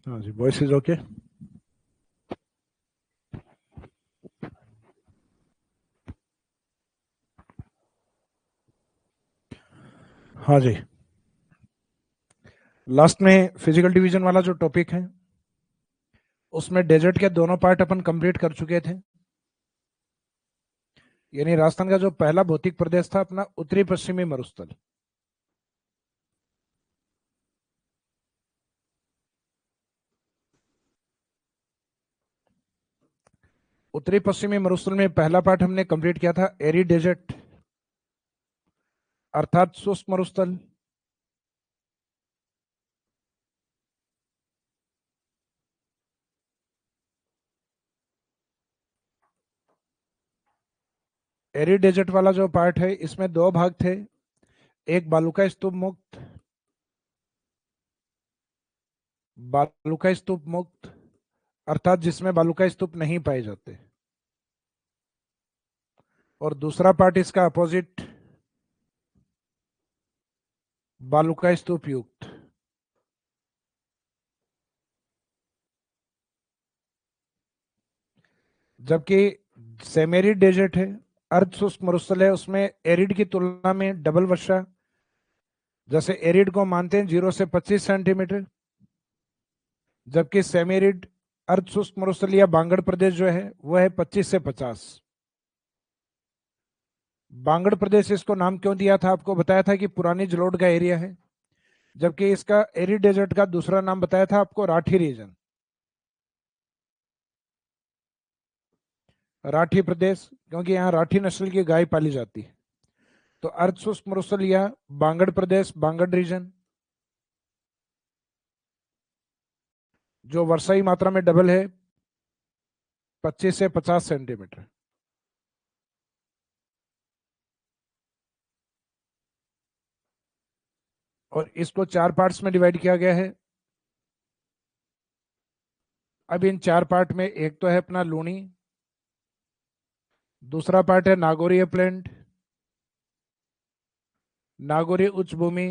हाँ जी, voice is okay. हाँ जी, last में फिजिकल डिवीजन वाला जो टॉपिक है उसमें डेजर्ट के दोनों पार्ट अपन कंप्लीट कर चुके थे। यानी राजस्थान का जो पहला भौतिक प्रदेश था अपना उत्तरी पश्चिमी मरुस्थल। उत्तरी पश्चिमी मरुस्थल में पहला पार्ट हमने कंप्लीट किया था एरी डेजर्ट, अर्थात शुष्क मरुस्थल। एरी डेजर्ट वाला जो पार्ट है इसमें दो भाग थे। एक बालुका स्तूप मुक्त, बालुका स्तूप मुक्त अर्थात जिसमें बालुका स्तूप नहीं पाए जाते, और दूसरा पार्ट इसका अपोजिट, बालुका स्तूप युक्त। जबकि सेमेरिड डेजर्ट है, अर्ध शुष्क मरुस्थल है, उसमें एरिड की तुलना में डबल वर्षा। जैसे एरिड को मानते हैं 0 से 25 सेंटीमीटर, जबकि सेमेरिड अर्ध शुष्क मरुस्थल या बांगड़ प्रदेश जो है वह है 25 से 50। बांगड़ प्रदेश इसको नाम क्यों दिया था, आपको बताया था कि पुरानी जलोढ़ का एरिया है। जबकि इसका एरिड डेजर्ट का दूसरा नाम बताया था आपको, राठी रीजन, राठी प्रदेश, क्योंकि यहाँ राठी नस्ल की गाय पाली जाती है। तो अर्ध शुष्क मरुस्थल या बांगड़ प्रदेश, बांगड़ रीजन, जो वर्षाई मात्रा में डबल है, 25 से 50 सेंटीमीटर। और इसको चार पार्ट्स में डिवाइड किया गया है। अब इन चार पार्ट में एक तो है अपना लूनी, दूसरा पार्ट है नागौरी अपलैंड, नागौरी उच्च भूमि,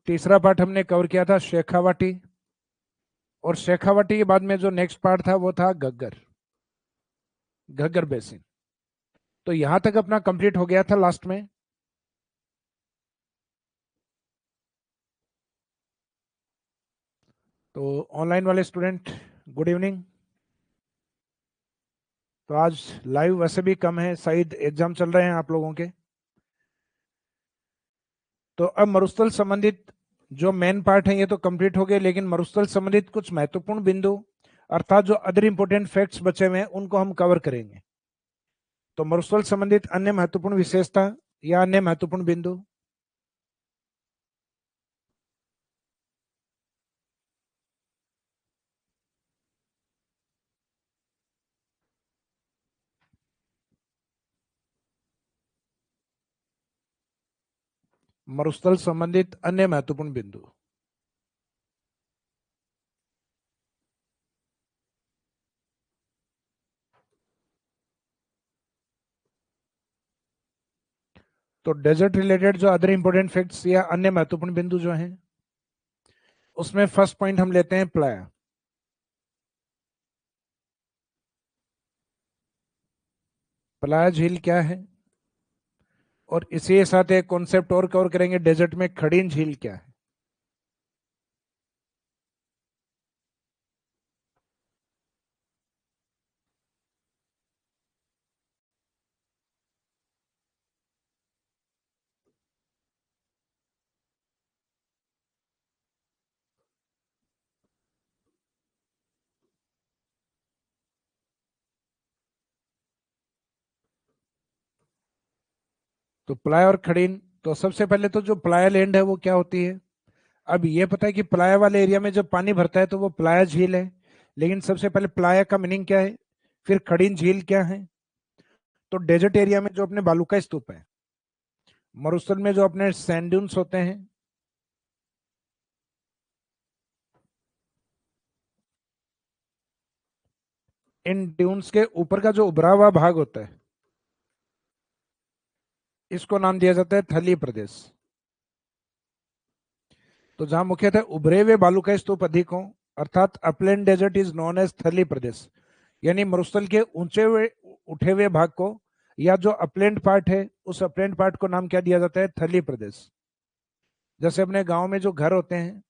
तीसरा पार्ट हमने कवर किया था शेखावाटी, और शेखावाटी के बाद में जो नेक्स्ट पार्ट था वो था घग्गर, घग्गर बेसिन। तो यहां तक अपना कंप्लीट हो गया था लास्ट में। तो ऑनलाइन वाले स्टूडेंट, गुड इवनिंग। तो आज लाइव वैसे भी कम है, शायद एग्जाम चल रहे हैं आप लोगों के। तो अब मरुस्थल संबंधित जो मेन पार्ट है ये तो कंप्लीट हो गए, लेकिन मरुस्थल संबंधित कुछ महत्वपूर्ण बिंदु अर्थात जो अदर इंपॉर्टेंट फैक्ट्स बचे हुए हैं उनको हम कवर करेंगे। तो मरुस्थल संबंधित अन्य महत्वपूर्ण विशेषता या अन्य महत्वपूर्ण बिंदु। मरुस्थल संबंधित अन्य महत्वपूर्ण बिंदु। तो डेजर्ट रिलेटेड जो अदर इंपॉर्टेंट फैक्ट्स या अन्य महत्वपूर्ण बिंदु जो हैं उसमें फर्स्ट पॉइंट हम लेते हैं प्लाया। प्लाया झील क्या है, और इसी के साथ एक कॉन्सेप्ट और कवर करेंगे, डेजर्ट में खड़ीन झील क्या है। तो प्लाया और खड़ीन, तो सबसे पहले तो जो प्लाया लैंड है वो क्या होती है। अब ये पता है कि प्लाया वाले एरिया में जब पानी भरता है तो वो प्लाया झील है, लेकिन सबसे पहले प्लाया का मीनिंग क्या है, फिर खड़ीन झील क्या है। तो डेजर्ट एरिया में जो अपने बालूका स्तूप है, मरुस्थल में जो अपने सैंड ड्यून्स होते हैं, इन ड्यून्स के ऊपर का जो उभरा हुआ भाग होता है इसको नाम दिया जाता है थली प्रदेश। तो जहां मुख्यतः उभरे हुए बालू का स्तूप अधिक हों अर्थात upland desert is known as Thali प्रदेश, यानी मरुस्थल के ऊंचे हुए उठे हुए भाग को या जो अपलैंड पार्ट है उस अपलैंड पार्ट को नाम क्या दिया जाता है? थली प्रदेश। जैसे अपने गांव में जो घर होते हैं,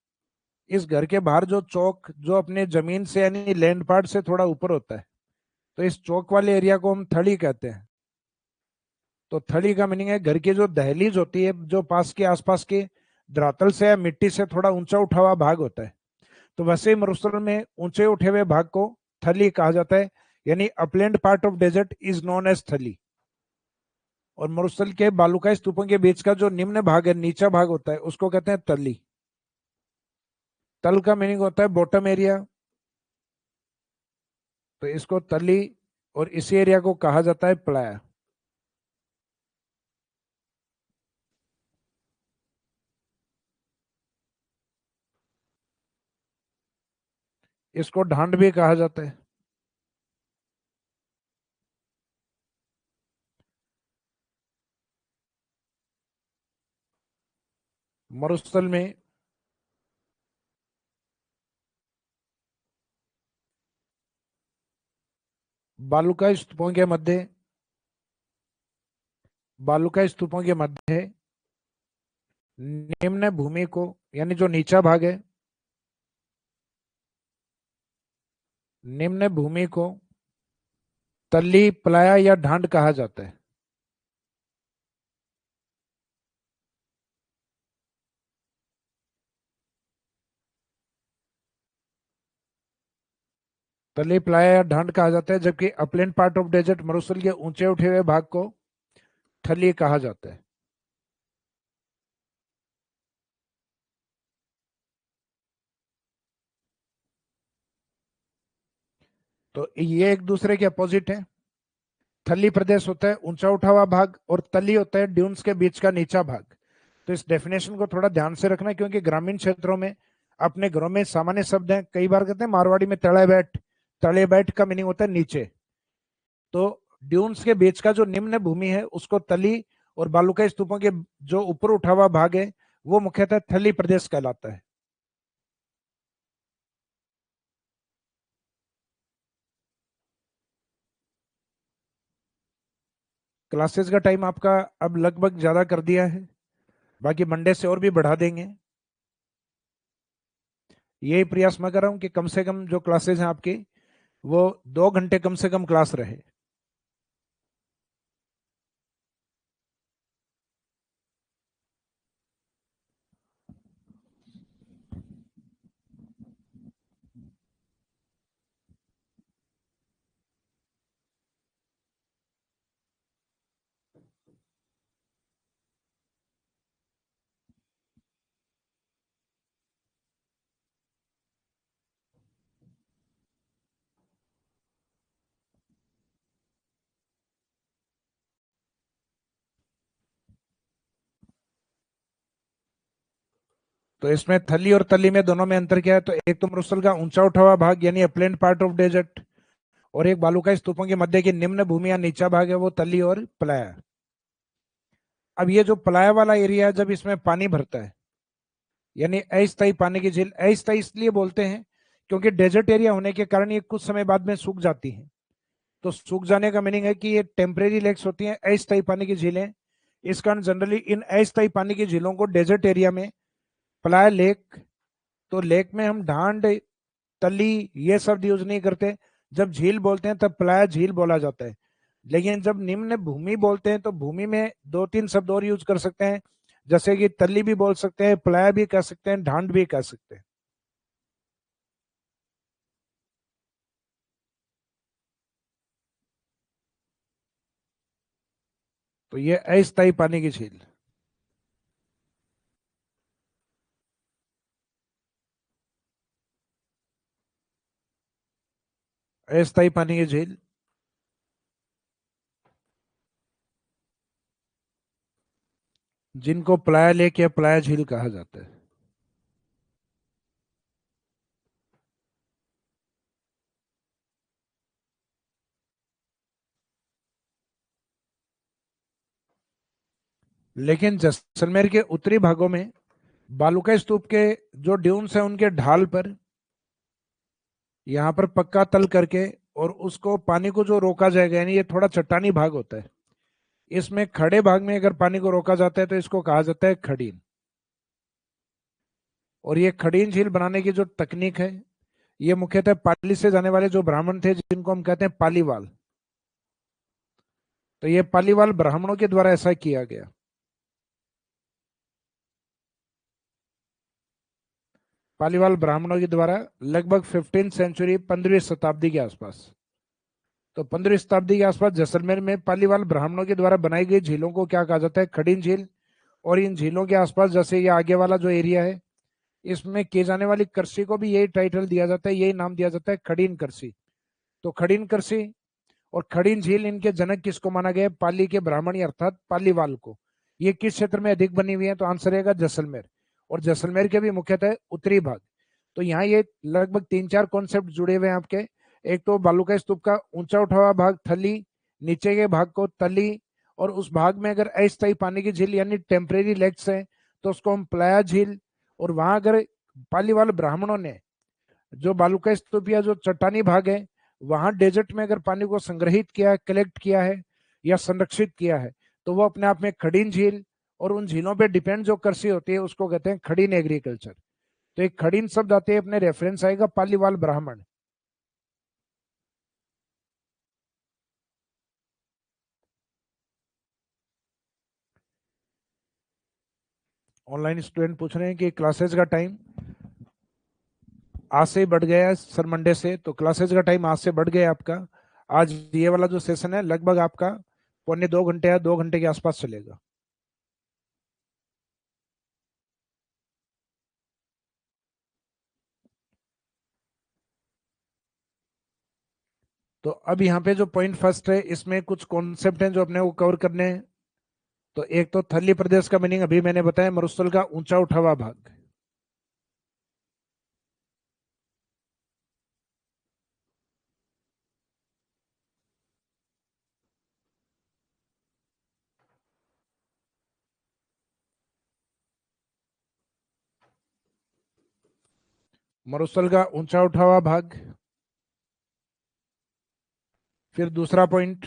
इस घर के बाहर जो चौक जो अपने जमीन से यानी लैंड पार्ट से थोड़ा ऊपर होता है, तो इस चौक वाले एरिया को हम थड़ी कहते हैं। तो थड़ी का मीनिंग है घर की जो दहलीज होती है, जो पास के आसपास के धरातल से या मिट्टी से थोड़ा ऊंचा उठा हुआ भाग होता है। तो वैसे ही मरुस्थल में ऊंचे उठे हुए भाग को थली कहा जाता है, यानी upland part of desert is known as Thali. और मरुस्थल के बालुकाई स्तूपों के बीच का जो निम्न भाग है, नीचा भाग होता है, उसको कहते हैं तली। तल का मीनिंग होता है बॉटम एरिया, तो इसको तली, और इसी एरिया को कहा जाता है प्लाया। इसको ढांड भी कहा जाता है। मरुस्थल में बालुकाई स्तूपों के मध्य बालुकाई स्तूपों के मध्य निम्न भूमि को, यानी जो नीचा भाग है, निम्न भूमि को तली, प्लाया या ढांड कहा जाता है। तली, प्लाया या ढांड कहा जाता है, जबकि अपलैंड पार्ट ऑफ डेजर्ट मरुस्थल के ऊंचे उठे हुए भाग को थली कहा जाता है। तो ये एक दूसरे के अपोजिट है। थली प्रदेश होता है ऊंचा उठा हुआ भाग, और तली होता है ड्यून्स के बीच का नीचा भाग। तो इस डेफिनेशन को थोड़ा ध्यान से रखना, क्योंकि ग्रामीण क्षेत्रों में अपने घरों में सामान्य शब्द हैं, कई बार कहते हैं मारवाड़ी में तले बैठ। तले बैठ का मीनिंग होता है नीचे। तो ड्यून्स के बीच का जो निम्न भूमि है उसको तली, और बालुकाई स्तूपों के जो ऊपर उठा हुआ भाग है वो मुख्यतः थली प्रदेश कहलाता है। क्लासेस का टाइम आपका अब लगभग ज्यादा कर दिया है, बाकी मंडे से और भी बढ़ा देंगे। यही प्रयास मैं कर रहा हूँ कि कम से कम जो क्लासेस हैं आपकी, वो 2 घंटे कम से कम क्लास रहे। तो इसमें थली और तली में दोनों में अंतर क्या है? तो एक तो मरुस्थल का ऊंचा उठा हुआ भाग यानी अपलैंड पार्ट ऑफ डेजर्ट, और एक बालुकाई स्तूपों के मध्य की निम्न भूमि या नीचा भाग है, वो तली और प्लाया। अब ये जो प्लाया वाला एरिया है, जब इसमें पानी भरता है, यानी अस्थायी पानी की झील, अस्थायी इसलिए बोलते हैं क्योंकि डेजर्ट एरिया होने के कारण ये कुछ समय बाद में सूख जाती है। तो सूख जाने का मीनिंग है कि ये टेम्परेरी लेक्स होती हैं, अस्थायी पानी की झीलें। इस कारण जनरली इन अस्थायी पानी की झीलों को डेजर्ट एरिया में प्लाय लेक, तो लेक में हम ढांड, तली ये शब्द यूज नहीं करते। जब झील बोलते हैं तब प्लाय झील बोला जाता है। लेकिन जब निम्न भूमि बोलते हैं तो भूमि में 2-3 शब्द और यूज कर सकते हैं, जैसे कि तली भी बोल सकते हैं, प्लाय भी कह सकते हैं, ढांड भी कह सकते हैं। तो ये अस्थायी पानी की झील, अस्थायी पानी की झील, जिनको प्लाय लेक या प्लाय झील कहा जाता है। लेकिन जैसलमेर के उत्तरी भागों में बालुका स्तूप के जो ड्यून्स हैं उनके ढाल पर यहाँ पर पक्का तल करके और उसको पानी को जो रोका जाएगा, यानी ये थोड़ा चट्टानी भाग होता है, इसमें खड़े भाग में अगर पानी को रोका जाता है तो इसको कहा जाता है खड़ीन। और ये खड़ीन झील बनाने की जो तकनीक है, ये मुख्यतः पाली से जाने वाले जो ब्राह्मण थे जिनको हम कहते हैं पालीवाल, तो ये पालीवाल ब्राह्मणों के द्वारा ऐसा किया गया। पालीवाल ब्राह्मणों के द्वारा लगभग 15 सेंचुरी 15वीं शताब्दी के आसपास। तो 15वीं शताब्दी के आसपास जैसलमेर में पालीवाल ब्राह्मणों के द्वारा बनाई गई झीलों को क्या कहा जाता है? खड़ीन झील। और इन झीलों के आसपास जैसे ये आगे वाला जो एरिया है, इसमें की जाने वाली कृषि को भी यही टाइटल दिया जाता है, यही नाम दिया जाता है, खड़ीन कृषि। तो खड़ीन कृषि और खड़ीन झील, इनके जनक किसको माना गया? पाली के ब्राह्मणी अर्थात पालीवाल को। ये किस क्षेत्र में अधिक बनी हुई है? तो आंसर रहेगा जैसलमेर। और जैसलमेर के भी मुख्यतः उत्तरी भाग। तो यहाँ ये लगभग 3-4 कॉन्सेप्ट जुड़े हुए हैं आपके। एक तो बालूका स्तूप का ऊंचा उठा हुआ भाग थली, नीचे के भाग को तली, और उस भाग में अगर अस्थायी पानी की झील यानी टेम्परेरी लेक्स है तो उसको हम प्लाया झील। और वहां अगर पालीवाल ब्राह्मणों ने जो बालूका स्तूप या जो चट्टानी भाग है, वहां डेजर्ट में अगर पानी को संग्रहित किया है, कलेक्ट किया है या संरक्षित किया है, तो वो अपने आप में खड़ीन झील। और उन झीलों पे डिपेंड जो कृषि होती है उसको कहते हैं खड़ीन एग्रीकल्चर। तो एक खड़ीन शब्द आते हैं, अपने रेफरेंस आएगा पालीवाल ब्राह्मण। ऑनलाइन स्टूडेंट पूछ रहे हैं कि क्लासेस का टाइम आज से ही बढ़ गया है सर, मंडे से तो क्लासेस का टाइम आज से बढ़ गया है आपका। आज ये वाला जो सेशन है लगभग आपका 1.25 घंटे या 2 घंटे के आसपास चलेगा। तो अब यहाँ पे जो पॉइंट फर्स्ट है, इसमें कुछ कॉन्सेप्ट हैं जो अपने को कवर करने हैं। तो एक तो थली प्रदेश का मीनिंग अभी मैंने बताया, मरुस्थल का ऊंचा उठा हुआ भाग। मरुस्थल का ऊंचा उठा हुआ भाग। फिर दूसरा पॉइंट,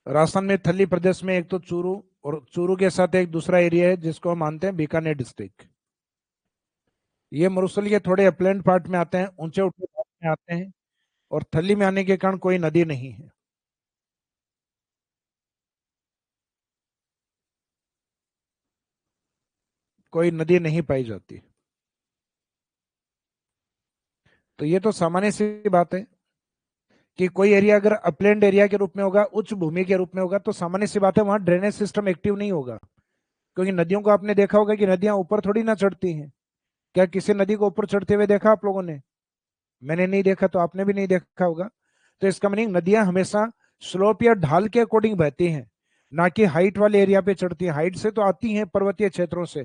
राजस्थान में थली प्रदेश में एक तो चूरू, और चूरू के साथ एक दूसरा एरिया है जिसको हम मानते हैं बीकानेर डिस्ट्रिक्ट। ये मरुस्थल के थोड़े अपलैंड पार्ट में आते हैं, ऊंचे उठे भाग में आते हैं। और थली में आने के कारण कोई नदी नहीं है, कोई नदी नहीं पाई जाती। तो ये तो सामान्य सी बात है कि कोई एरिया अगर अपलैंड एरिया के रूप में होगा, उच्च भूमि के रूप में होगा, तो सामान्य सी बात है वहां ड्रेनेज सिस्टम एक्टिव नहीं होगा। क्योंकि नदियों को आपने देखा होगा कि नदियां ऊपर थोड़ी ना चढ़ती हैं। क्या किसी नदी को ऊपर चढ़ते हुए देखा आप लोगों ने? मैंने नहीं देखा, तो आपने भी नहीं देखा होगा। तो इसका मीनिंग नदियां हमेशा स्लोप या ढाल के अकॉर्डिंग बहती हैं, ना कि हाइट वाले एरिया पे चढ़ती हैं। हाइट से तो आती हैं पर्वतीय क्षेत्रों से।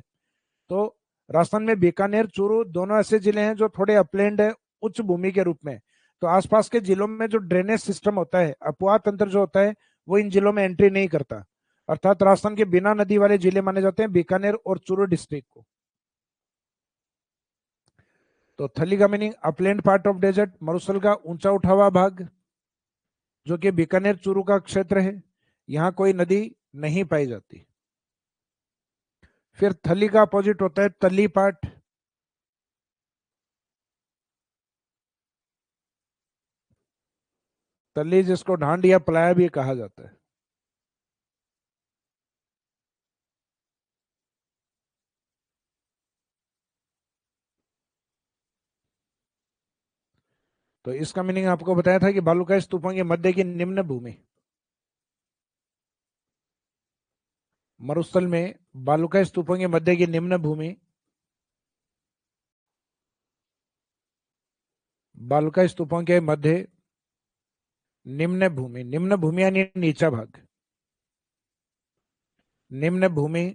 तो राजस्थान में बीकानेर चूरू दोनों ऐसे जिले हैं जो थोड़े अपलैंड है, उच्च भूमि के रूप में। तो आसपास के जिलों में जो ड्रेनेज सिस्टम होता है, अपवाह तंत्र जो होता है, वो इन जिलों में एंट्री नहीं करता। अर्थात राजस्थान के बिना नदी वाले जिले माने जाते हैं बीकानेर और चूरू डिस्ट्रिक्ट को। तो थली का meaning upland part of desert, मरुस्थल का ऊंचा उठा हुआ भाग जो कि बीकानेर चूरू का क्षेत्र है, यहाँ कोई नदी नहीं पाई जाती। फिर थली का अपोजिट होता है तली पार्ट। तली जिसको ढांड या प्लाया भी कहा जाता है। तो इसका मीनिंग आपको बताया था कि बालूका स्तूपों के मध्य की निम्न भूमि। मरुस्थल में बालूका स्तूपों के मध्य की निम्न भूमि, बालूका स्तूपों के मध्य निम्न भूमि, निम्न भूमि यानी नीचा भाग, निम्न भूमि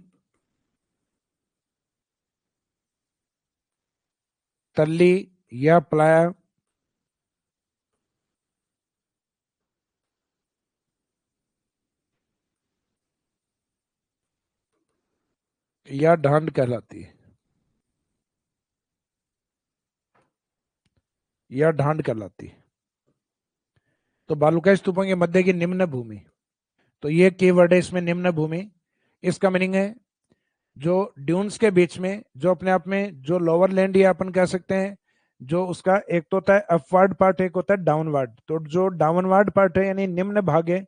तल्ली या प्लाया या ढांड कहलाती है, या ढांड कहलाती है। तो बालुकाई स्तूपों के मध्य की निम्न भूमि, तो ये कीवर्ड है इसमें, निम्न भूमि। इसका मीनिंग है जो ड्यून्स के बीच में, जो अपने आप में जो लोअर लैंड या अपन कह सकते हैं, जो उसका एक तो होता है अपवर्ड पार्ट, एक होता है डाउनवर्ड। तो जो डाउनवर्ड पार्ट है यानी निम्न भाग है,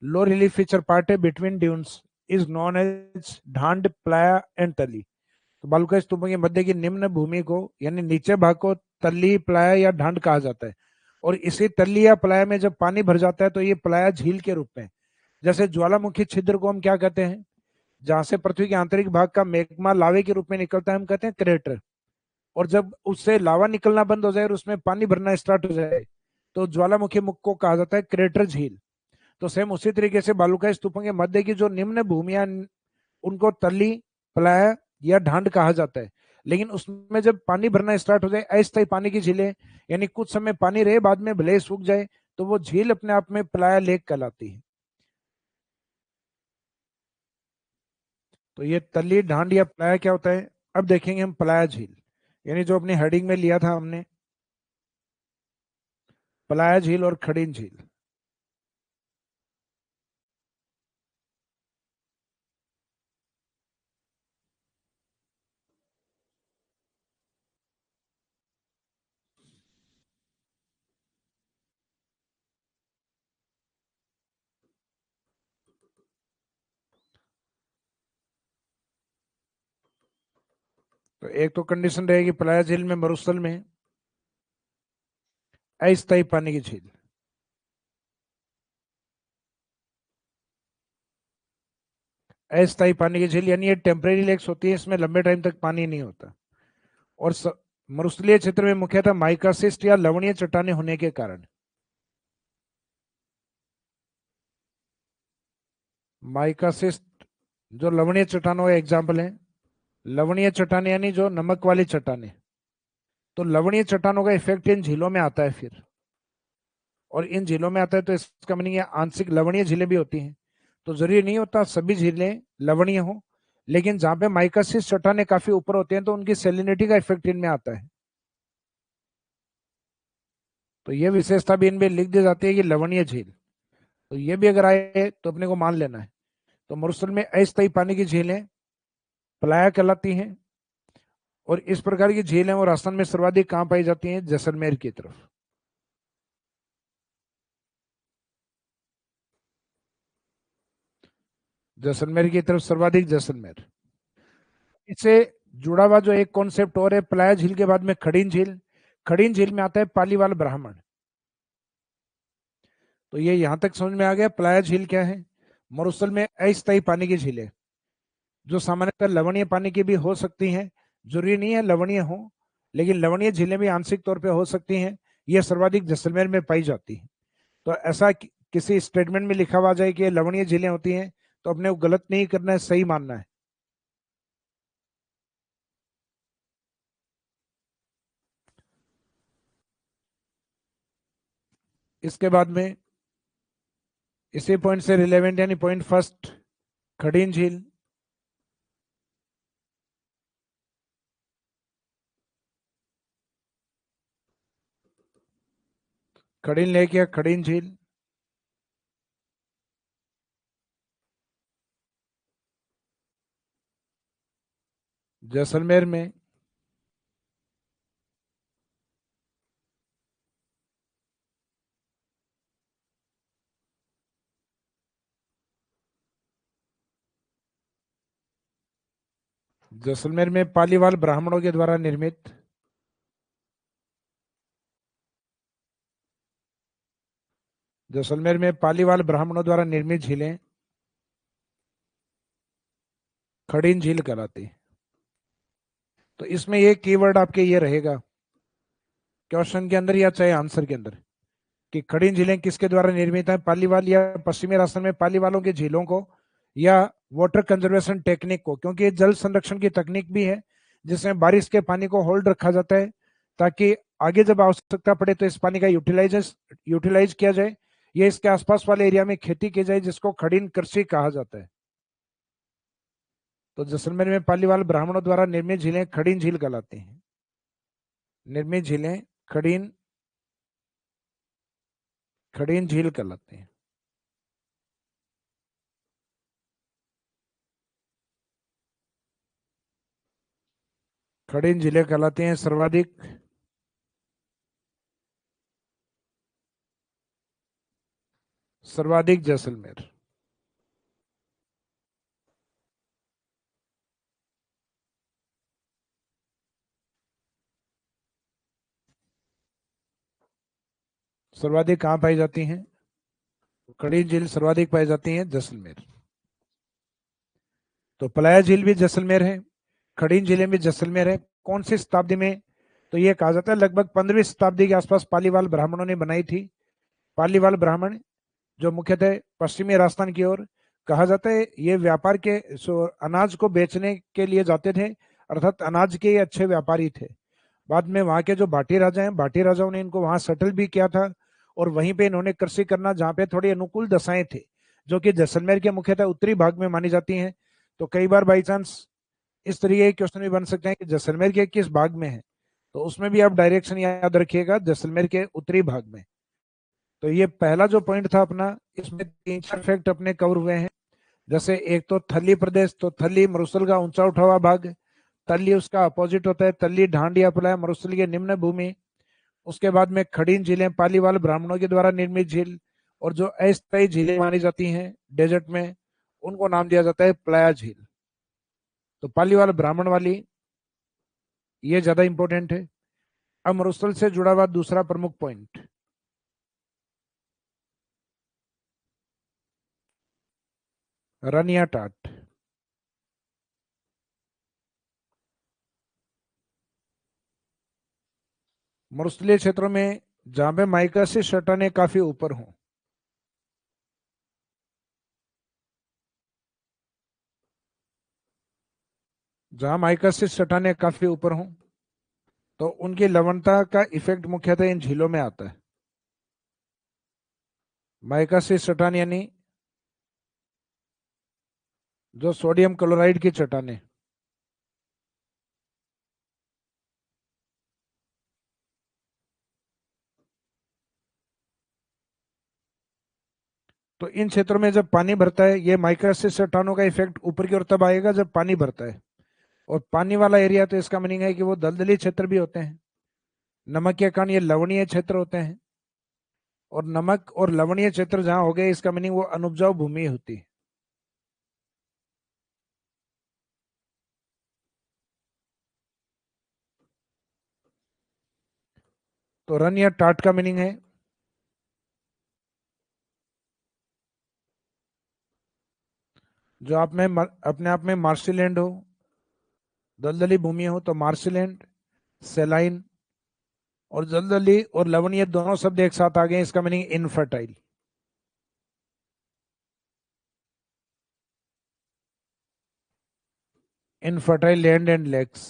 लो रिलीफ फीचर पार्ट है between dunes, is known as ढांड, प्लाया एंड तली। तो बालुकाई स्तूपों के मध्य की निम्न भूमि को यानी नीचे भाग को तली, प्लाया या ढांड कहा जाता है। और इसी तली या प्लाया में जब पानी भर जाता है तो ये प्लाया झील के रूप में, जैसे ज्वालामुखी छिद्र को हम क्या कहते हैं, जहां से पृथ्वी के आंतरिक भाग का मैग्मा लावे के रूप में निकलता है, हम कहते हैं क्रेटर। और जब उससे लावा निकलना बंद हो जाए और उसमें पानी भरना स्टार्ट हो जाए तो ज्वालामुखी मुख को कहा जाता है क्रेटर झील। तो सेम उसी तरीके से बालुकाई स्तूपों के मध्य की जो निम्न भूमिया, उनको तली, प्लाय या ढांड कहा जाता है। लेकिन उसमें जब पानी भरना स्टार्ट हो जाए, अस्थायी पानी की झीलें, यानी कुछ समय पानी रहे बाद में भले सूख जाए, तो वो झील अपने आप में प्लाया लेक कहलाती है। तो ये तली, ढांड या प्लाया क्या होता है, अब देखेंगे हम। प्लाया झील यानी जो अपनी हेडिंग में लिया था हमने, प्लाया झील और खड़ीन झील। तो एक तो कंडीशन रहेगी प्लाया झील में, मरुस्थल में अस्थायी पानी की झील। अस्थायी पानी की झील यानी ये टेम्परेरी लेक्स होती है, इसमें लंबे टाइम तक पानी नहीं होता। और मरुस्थलीय क्षेत्र में मुख्यतः माइकासिस्ट या लवणीय चट्टाने होने के कारण, माइकासिस्ट जो लवणीय चट्टानों का एग्जाम्पल है, लवणीय चट्टाने यानी जो नमक वाली चट्टाने, तो लवणीय चट्टानों का इफेक्ट इन झीलों में आता है फिर। और इन झीलों में आता है तो इसका मीनिंग है आंशिक लवणीय झीलें भी होती हैं। तो जरूरी नहीं होता सभी झीलें लवणीय हो, लेकिन जहां पे माइकासिस चट्टाने काफी ऊपर होते हैं तो उनकी सेलिनिटी का इफेक्ट इनमें आता है। तो ये विशेषता भी इनमें लिख दी जाती है कि लवणीय झील। तो ये भी अगर आए तो अपने को मान लेना है। तो मरुस्थल में अस्थायी पानी की झीलें प्लाया कहलाती हैं। और इस प्रकार की झीलें और राजस्थान में सर्वाधिक कहाँ पाई जाती हैं, जैसलमेर की तरफ। जैसलमेर की तरफ सर्वाधिक, जैसलमेर। इससे जुड़ा हुआ जो एक कॉन्सेप्ट और है प्लाया झील के बाद में खड़ीन झील। खड़ीन झील में आता है पालीवाल ब्राह्मण। तो ये यहां तक समझ में आ गया प्लाया झील क्या है। मरुस्थल में अस्थायी पानी की झीलें जो सामान्यतः लवणीय पानी की भी हो सकती हैं, जरूरी नहीं है लवणीय हो, लेकिन लवणीय झीलें भी आंशिक तौर पे हो सकती हैं, ये सर्वाधिक जैसलमेर में पाई जाती है। तो ऐसा किसी स्टेटमेंट में लिखा हुआ जाए कि ये लवणीय झीलें होती हैं तो अपने को गलत नहीं करना है, सही मानना है। इसके बाद में इसी पॉइंट से रिलेवेंट यानी पॉइंट फर्स्ट, खड़ीन झील। खड़ीन लेक या खड़ीन झील जैसलमेर में। जैसलमेर में पालीवाल ब्राह्मणों के द्वारा निर्मित, जैसलमेर में पालीवाल ब्राह्मणों द्वारा निर्मित झीलें खड़ीन झील कहलाती। तो इसमें ये कीवर्ड आपके ये रहेगा क्वेश्चन के अंदर या चाहे आंसर के अंदर, कि खड़ीन झीलें किसके द्वारा निर्मित है, पालीवाल या पश्चिमी राजस्थान में पालीवालों की झीलों को, या वाटर कंजर्वेशन टेक्निक को, क्योंकि ये जल संरक्षण की तकनीक भी है जिसमें बारिश के पानी को होल्ड रखा जाता है ताकि आगे जब आवश्यकता पड़े तो इस पानी का यूटिलाइज किया जाए। ये इसके आसपास वाले एरिया में खेती की जाए जिसको खड़ीन कृषि कहा जाता है। तो जैसलमेर में पालीवाल ब्राह्मणों द्वारा निर्मित झीलें खड़ीन झील कहलाती हैं। निर्मित झीलें खड़ीन खड़ीन झील कहलाती हैं। खड़ीन झीलें कहलाती हैं। सर्वाधिक जैसलमेर। सर्वाधिक कहाँ पाई जाती हैं? खड़ीन झील सर्वाधिक पाई जाती हैं जैसलमेर। तो पलाया झील भी जैसलमेर है, खड़ीन झीलें भी जैसलमेर है। कौन सी शताब्दी में? तो ये कहा जाता है लगभग 15वीं शताब्दी के आसपास पालीवाल ब्राह्मणों ने बनाई थी। पालीवाल ब्राह्मण जो मुख्यतः पश्चिमी राजस्थान की ओर, कहा जाता है ये व्यापार के अनाज को बेचने के लिए जाते थे, अर्थात अनाज के ये अच्छे व्यापारी थे। बाद में वहां के जो भाटी राजा हैं, भाटी राजाओं ने इनको वहां सेटल भी किया था और वहीं पे इन्होंने कृषि करना, जहाँ पे थोड़ी अनुकूल दशाएं थे, जो कि जैसलमेर के मुख्यतः उत्तरी भाग में मानी जाती हैं। तो कई बार बाई चांस इस तरीके के क्वेश्चन भी बन सकते हैं कि जैसलमेर के किस भाग में है, तो उसमें भी आप डायरेक्शन याद रखिएगा, जैसलमेर के उत्तरी भाग में। तो ये पहला जो पॉइंट था अपना, इसमें 3-4 फैक्ट अपने कवर हुए हैं। जैसे एक तो थली प्रदेश, तो थली मरुस्थल का ऊंचा उठा हुआ भाग, तल्ली उसका अपोजिट होता है, तल्ली ढांड या पलाया मरुस्थल की निम्न भूमि। उसके बाद में खड़ीन झीलें पालीवाल ब्राह्मणों के द्वारा निर्मित झील, और जो अस्थायी झीलें मानी जाती हैं डेजर्ट में, उनको नाम दिया जाता है प्लाया झील। तो पालीवाल ब्राह्मण वाली ये ज्यादा इंपॉर्टेंट है। अब मरुस्थल से जुड़ा हुआ दूसरा प्रमुख पॉइंट, रन या टाट। मरुस्थलीय क्षेत्रों में जहां पे माइकासिस चट्टानें काफी ऊपर हों, जहां माइकासिस चट्टानें काफी ऊपर हों, तो उनकी लवणता का इफेक्ट मुख्यतः इन झीलों में आता है। माइकासिस चट्टान यानी जो सोडियम क्लोराइड की चट्टानें, तो इन क्षेत्रों में जब पानी भरता है, ये माइकासिस चट्टानों का इफेक्ट ऊपर की ओर तब आएगा जब पानी भरता है। और पानी वाला एरिया, तो इसका मीनिंग है कि वो दलदली क्षेत्र भी होते हैं। नमक के कारण ये लवणीय क्षेत्र होते हैं, और नमक और लवणीय क्षेत्र जहां हो गए, इसका मीनिंग वो अनुपजाऊ भूमि होती है। तो रन या टाट का मीनिंग है जो आप में अपने आप में मार्शीलैंड हो, दलदली भूमि हो, तो मार्शीलैंड, सेलाइन, और दलदली और लवणीय दोनों शब्द एक साथ आ गए, इसका meaning infertile. Infertile land and lakes,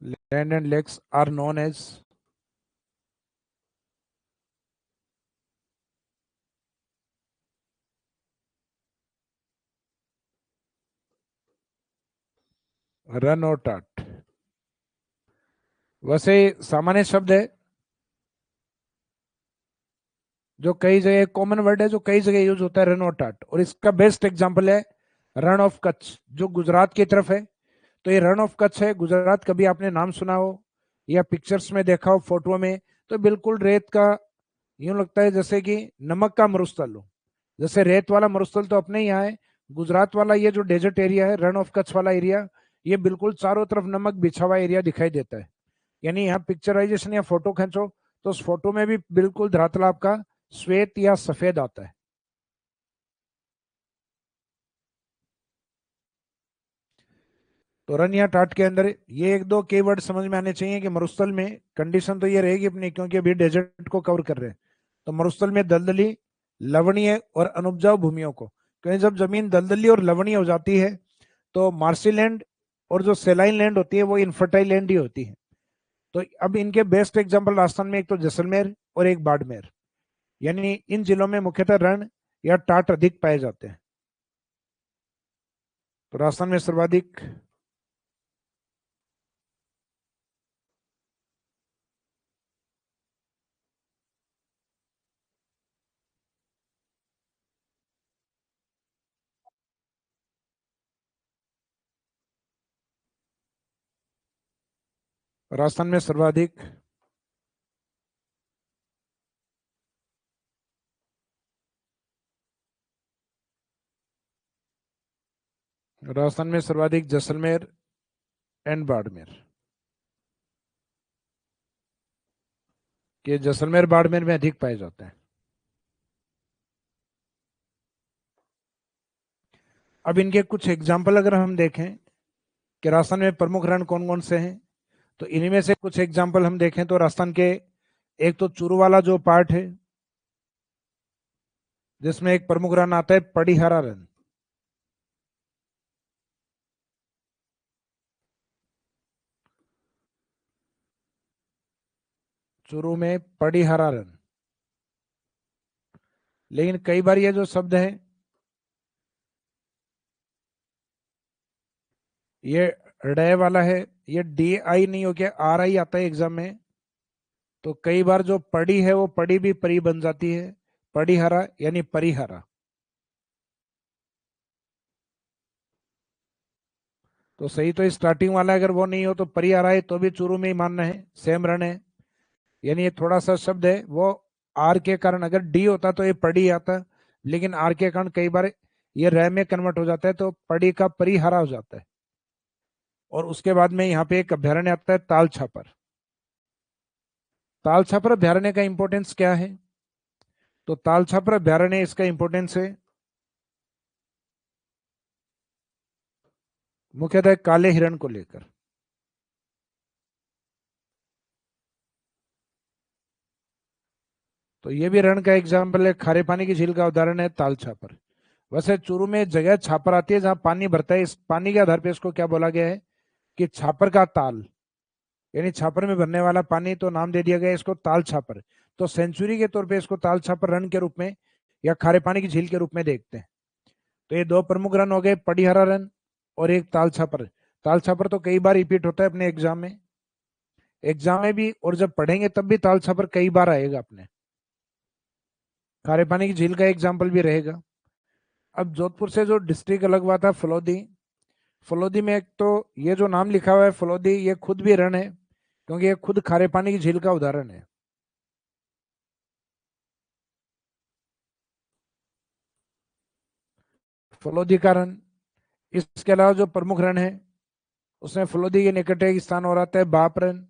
land and lakes are known as रन और टाट। वैसे सामान्य शब्द है जो कई जगह, कॉमन वर्ड है जो कई जगह यूज होता है, रन और टाट। और इसका बेस्ट एग्जांपल है रण ऑफ कच्छ, जो गुजरात की तरफ है। तो ये रण ऑफ कच्छ है गुजरात, कभी आपने नाम सुना हो या पिक्चर्स में देखा हो, फोटो में, तो बिल्कुल रेत का, यूं लगता है जैसे कि नमक का मरुस्थल हो। जैसे रेत वाला मरुस्थल तो अपने यहाँ है, गुजरात वाला ये जो डेजर्ट एरिया है, रण ऑफ कच्छ वाला एरिया, ये बिल्कुल चारों तरफ नमक बिछा हुआ एरिया दिखाई देता है। यानी यहाँ पिक्चराइजेशन या फोटो खींचो तो उस फोटो में भी बिल्कुल धरातल आपका श्वेत या सफेद आता है। तो रन या टाट के अंदर ये एक दो कीवर्ड समझ में आने चाहिए कि मरुस्थल में कंडीशन तो ये रहेगी अपनी, क्योंकि अभी डेजर्ट को कवर कर रहे हैं। तो मरुस्थल में दलदली, लवणीय और अनुपजाऊ भूमियों को, क्योंकि जब जमीन दलदली और लवणीय हो जाती है तो मार्सी लैंड और जो सेलाइन लैंड होती है वो इनफर्टाइल लैंड ही होती है। तो अब इनके बेस्ट एग्जाम्पल राजस्थान में एक तो जैसलमेर और एक बाड़मेर, यानी इन जिलों में मुख्यतः रण या टाट अधिक पाए जाते हैं? तो राजस्थान में सर्वाधिक राजस्थान में सर्वाधिक राजस्थान में सर्वाधिक जैसलमेर एंड बाड़मेर। कि जैसलमेर बाड़मेर में अधिक पाए जाते हैं। अब इनके कुछ एग्जाम्पल अगर हम देखें कि राजस्थान में प्रमुख रण कौन कौन से हैं, तो इन्हीं में से कुछ एग्जाम्पल हम देखें तो राजस्थान के एक तो चूरू वाला जो पार्ट है, जिसमें एक प्रमुख रण आता है पड़ीहारा रण। चूरू में पड़ीहारा रण। लेकिन कई बार ये जो शब्द है ये ड वाला है, ये डी आई नहीं हो गया, आर आई आता है एग्जाम में। तो कई बार जो पड़ी है वो पड़ी भी परी बन जाती है, पड़ीहारा यानी परिहारा। तो सही तो स्टार्टिंग वाला अगर वो नहीं हो तो परिहारा है, तो भी चूरू में ही मानना है, सेम रण है। यानी ये थोड़ा सा शब्द है वो आर के कारण, अगर डी होता तो ये पड़ी आता, लेकिन आर के कारण कई बार ये रह में कन्वर्ट हो जाता है, तो पड़ी का परिहारा हो जाता है। और उसके बाद में यहाँ पे एक अभ्यारण्य आता है ताल छापर। ताल छापर अभ्यारण्य का इंपॉर्टेंस क्या है? तो ताल छापर अभ्यारण्य इसका इंपॉर्टेंस है मुख्यतः काले हिरण को लेकर। तो ये भी रण का एग्जाम्पल है, खारे पानी की झील का उदाहरण है ताल छापर। वैसे चूरू में जगह छापर आती है जहां पानी भरता है, इस पानी के आधार पर इसको क्या बोला गया है कि छापर का ताल, यानी छापर में भरने वाला पानी, तो नाम दे दिया गया इसको ताल छापर। तो सेंचुरी के तौर पे इसको ताल छापर रन के रूप में या खारे पानी की झील के रूप में देखते हैं। तो ये दो प्रमुख रन हो गए, पड़ीहरा रन और एक ताल छापर। ताल छापर तो कई बार रिपीट होता है अपने एग्जाम में भी, और जब पढ़ेंगे तब भी ताल छापर कई बार आएगा अपने। खारे पानी की झील का एग्जाम्पल भी रहेगा। अब जोधपुर से जो डिस्ट्रिक्ट अलग हुआ था फलोदी, फलोदी में एक तो ये जो नाम लिखा हुआ है फलोदी, ये खुद भी रण है, क्योंकि ये खुद खारे पानी की झील का उदाहरण है। फलोदी का रण। इसके अलावा जो प्रमुख रण है उसमें फलोदी के निकट एक स्थान और आता है बाप रण।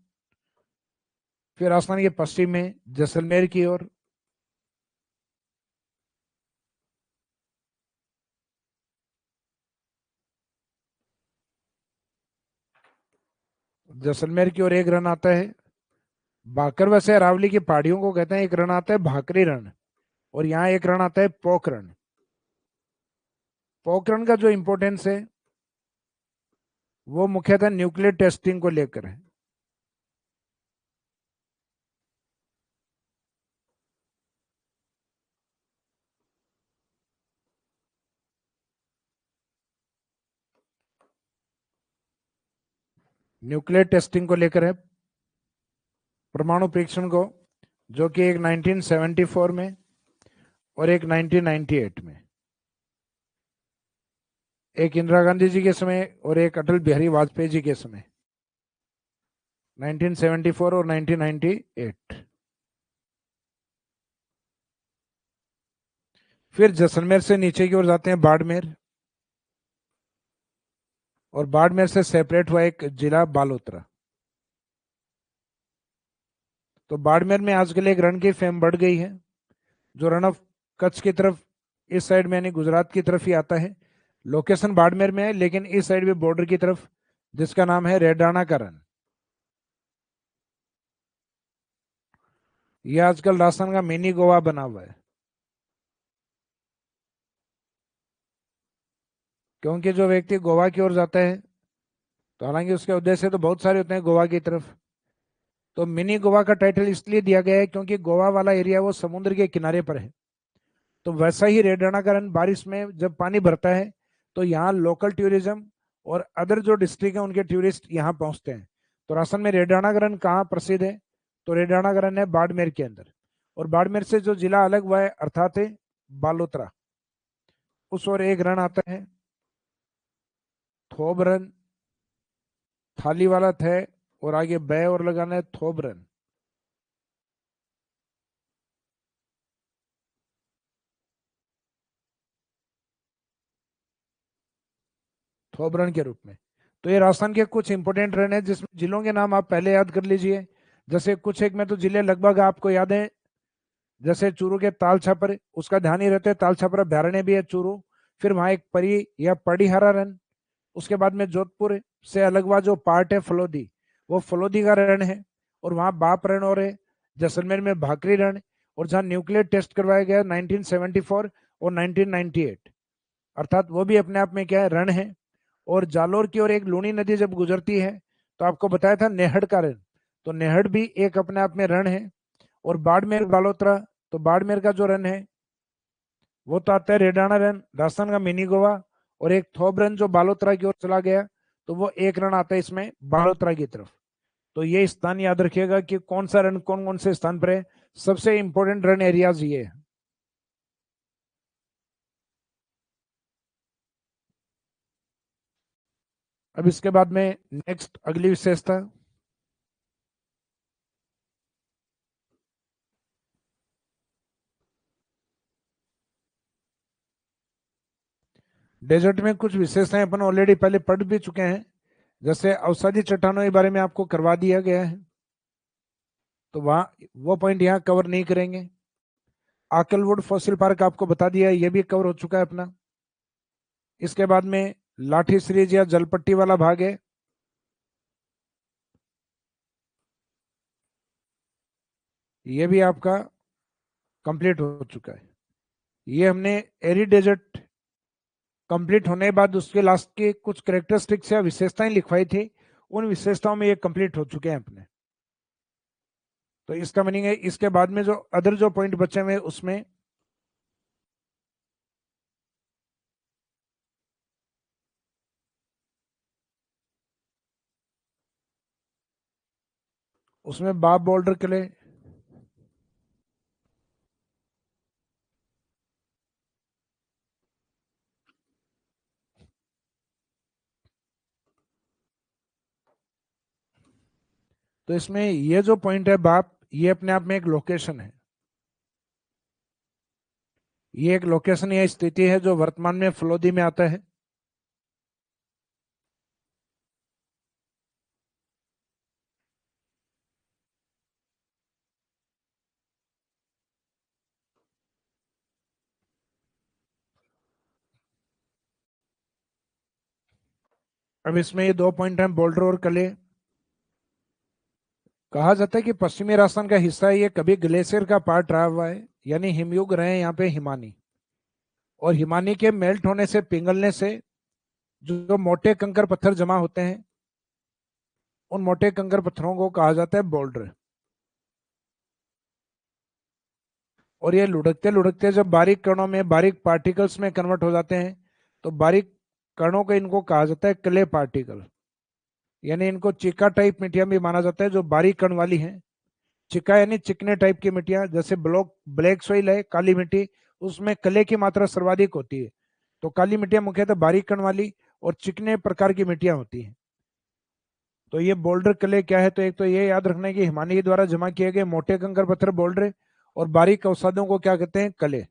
फिर राजस्थान के पश्चिम में जैसलमेर की ओर जैसलमेर की ओर एक रण आता है भाकर। वैसे अरावली की पहाड़ियों को कहते हैं, एक रण आता है भाकरी रण, और यहाँ एक रण आता है पोखरण। पोखरण का जो इंपॉर्टेंस है वो मुख्यतः न्यूक्लियर टेस्टिंग को लेकर है। न्यूक्लियर टेस्टिंग को लेकर है, परमाणु परीक्षण को, जो कि एक 1974 में और एक 1998 में, एक इंदिरा गांधी जी के समय और एक अटल बिहारी वाजपेयी जी के समय, 1974 और 1998। फिर जैसलमेर से नीचे की ओर जाते हैं बाड़मेर, और बाड़मेर से सेपरेट हुआ एक जिला बालोतरा। तो बाड़मेर में आजकल एक रण की फेम बढ़ गई है, जो रन ऑफ कच्छ की तरफ, इस साइड में यानी गुजरात की तरफ ही आता है। लोकेशन बाड़मेर में है लेकिन इस साइड भी बॉर्डर की तरफ, जिसका नाम है रेडाना का रन। यह आजकल राजस्थान का मिनी गोवा बना हुआ है, क्योंकि जो व्यक्ति गोवा की ओर जाता है, तो हालांकि उसके उद्देश्य तो बहुत सारे होते हैं गोवा की तरफ, तो मिनी गोवा का टाइटल इसलिए दिया गया है क्योंकि गोवा वाला एरिया वो समुद्र के किनारे पर है। तो वैसा ही रेडाना का रन बारिश में जब पानी भरता है तो यहाँ लोकल टूरिज्म और अदर जो डिस्ट्रिक्ट है उनके टूरिस्ट यहाँ पहुंचते हैं। तो राजस्थान में रेडाना का रन कहाँ प्रसिद्ध है? तो रेडाना का रन है बाड़मेर के अंदर। और बाड़मेर से जो जिला अलग हुआ है अर्थात है बालोतरा, उस और एक रन आता है थोब रन, थाली वाला थे और आगे बै और लगाना है थोब रन। थोब रन के रूप में। तो ये राजस्थान के कुछ इंपोर्टेंट रन है जिसमें जिलों के नाम आप पहले याद कर लीजिए। जैसे कुछ एक में तो जिले लगभग आपको याद है, जैसे चूरू के ताल छापर, उसका ध्यान ही रहता है ताल छापर अभ्यारण्य भी है चूरू। फिर वहां एक परी या पड़ीहारा रन। उसके बाद में जोधपुर से अलग हुआ जो पार्ट है फलोदी, वो फलोदी का रण है। और वहां बाप रण और है। जैसलमेर में भाकरी रण। और जहां न्यूक्लियर टेस्ट करवाया गया 1974 और 1998, अर्थात वो भी अपने आप में क्या है, रण है। और जालोर की ओर एक लूनी नदी जब गुजरती है तो आपको बताया था नेहड़ का रण, तो नेहड़ भी एक अपने आप में रण है। और बाड़मेर बालोतरा, तो बाड़मेर का जो रन है वो तो आता है रेडाना रन, राजस्थान का मिनी गोवा। और एक थोब रन जो बालोतरा की ओर चला गया, तो वो एक रन आता है इसमें बालोतरा की तरफ। तो ये स्थान याद रखिएगा कि कौन सा रन कौन कौन से स्थान पर है। सबसे इंपॉर्टेंट रन एरियाज ये है। अब इसके बाद में नेक्स्ट अगली विशेषता, डेजर्ट में कुछ विशेषताएं अपन ऑलरेडी पहले पढ़ भी चुके हैं। जैसे अवसादी चट्टानों के बारे में आपको करवा दिया गया है, तो वहाँ वो पॉइंट यहाँ कवर नहीं करेंगे। आकलवुड फॉसिल पार्क आपको बता दिया है, ये भी कवर हो चुका है अपना। इसके बाद में लाठी सीरीज या जलपट्टी वाला भाग है, ये भी आपका कंप्लीट हो चुका है। ये हमने एरी डेजर्ट कंप्लीट होने के बाद उसके लास्ट के कुछ करेक्टरिस्टिक्स या विशेषताएं लिखवाई थी, उन विशेषताओं में ये कंप्लीट हो चुके हैं अपने। तो इसका मीनिंग है इसके बाद में जो अदर जो पॉइंट बचे हुए उसमें उसमें बाप बॉर्डर किले, तो इसमें ये जो पॉइंट है बाप, ये अपने आप में एक लोकेशन है। ये एक लोकेशन या स्थिति है जो वर्तमान में फलोदी में आता है। अब इसमें ये दो पॉइंट हैं बोल्डर और कले। कहा जाता है कि पश्चिमी राजस्थान का हिस्सा है, ये कभी ग्लेशियर का पार्ट रहा हुआ है, यानी हिमयुग रहे हैं यहाँ पे हिमानी। और हिमानी के मेल्ट होने से, पिघलने से जो मोटे कंकर पत्थर जमा होते हैं, उन मोटे कंकर पत्थरों को कहा जाता है बोल्डर। और ये लुढ़कते लुढ़कते जब बारीक कणों में, बारीक पार्टिकल्स में कन्वर्ट हो जाते हैं, तो बारीक कणों को इनको कहा जाता है क्ले पार्टिकल। यानी इनको चिका टाइप मिट्टियां भी माना जाता है जो बारीक कण वाली हैं। चिका यानी चिकने टाइप की मिट्टियां, जैसे ब्लॉक ब्लैक सोइल है काली मिट्टी, उसमें कले की मात्रा सर्वाधिक होती है। तो काली मिट्टियां मुख्यतः बारीक कण वाली और चिकने प्रकार की मिट्टियां होती हैं। तो ये बोल्डर कले क्या है? तो एक तो ये याद रखना है कि हिमानी के द्वारा जमा किए गए मोटे कंकर पत्थर बोल्डर, और बारीक अवसादों को क्या कहते हैं? कले।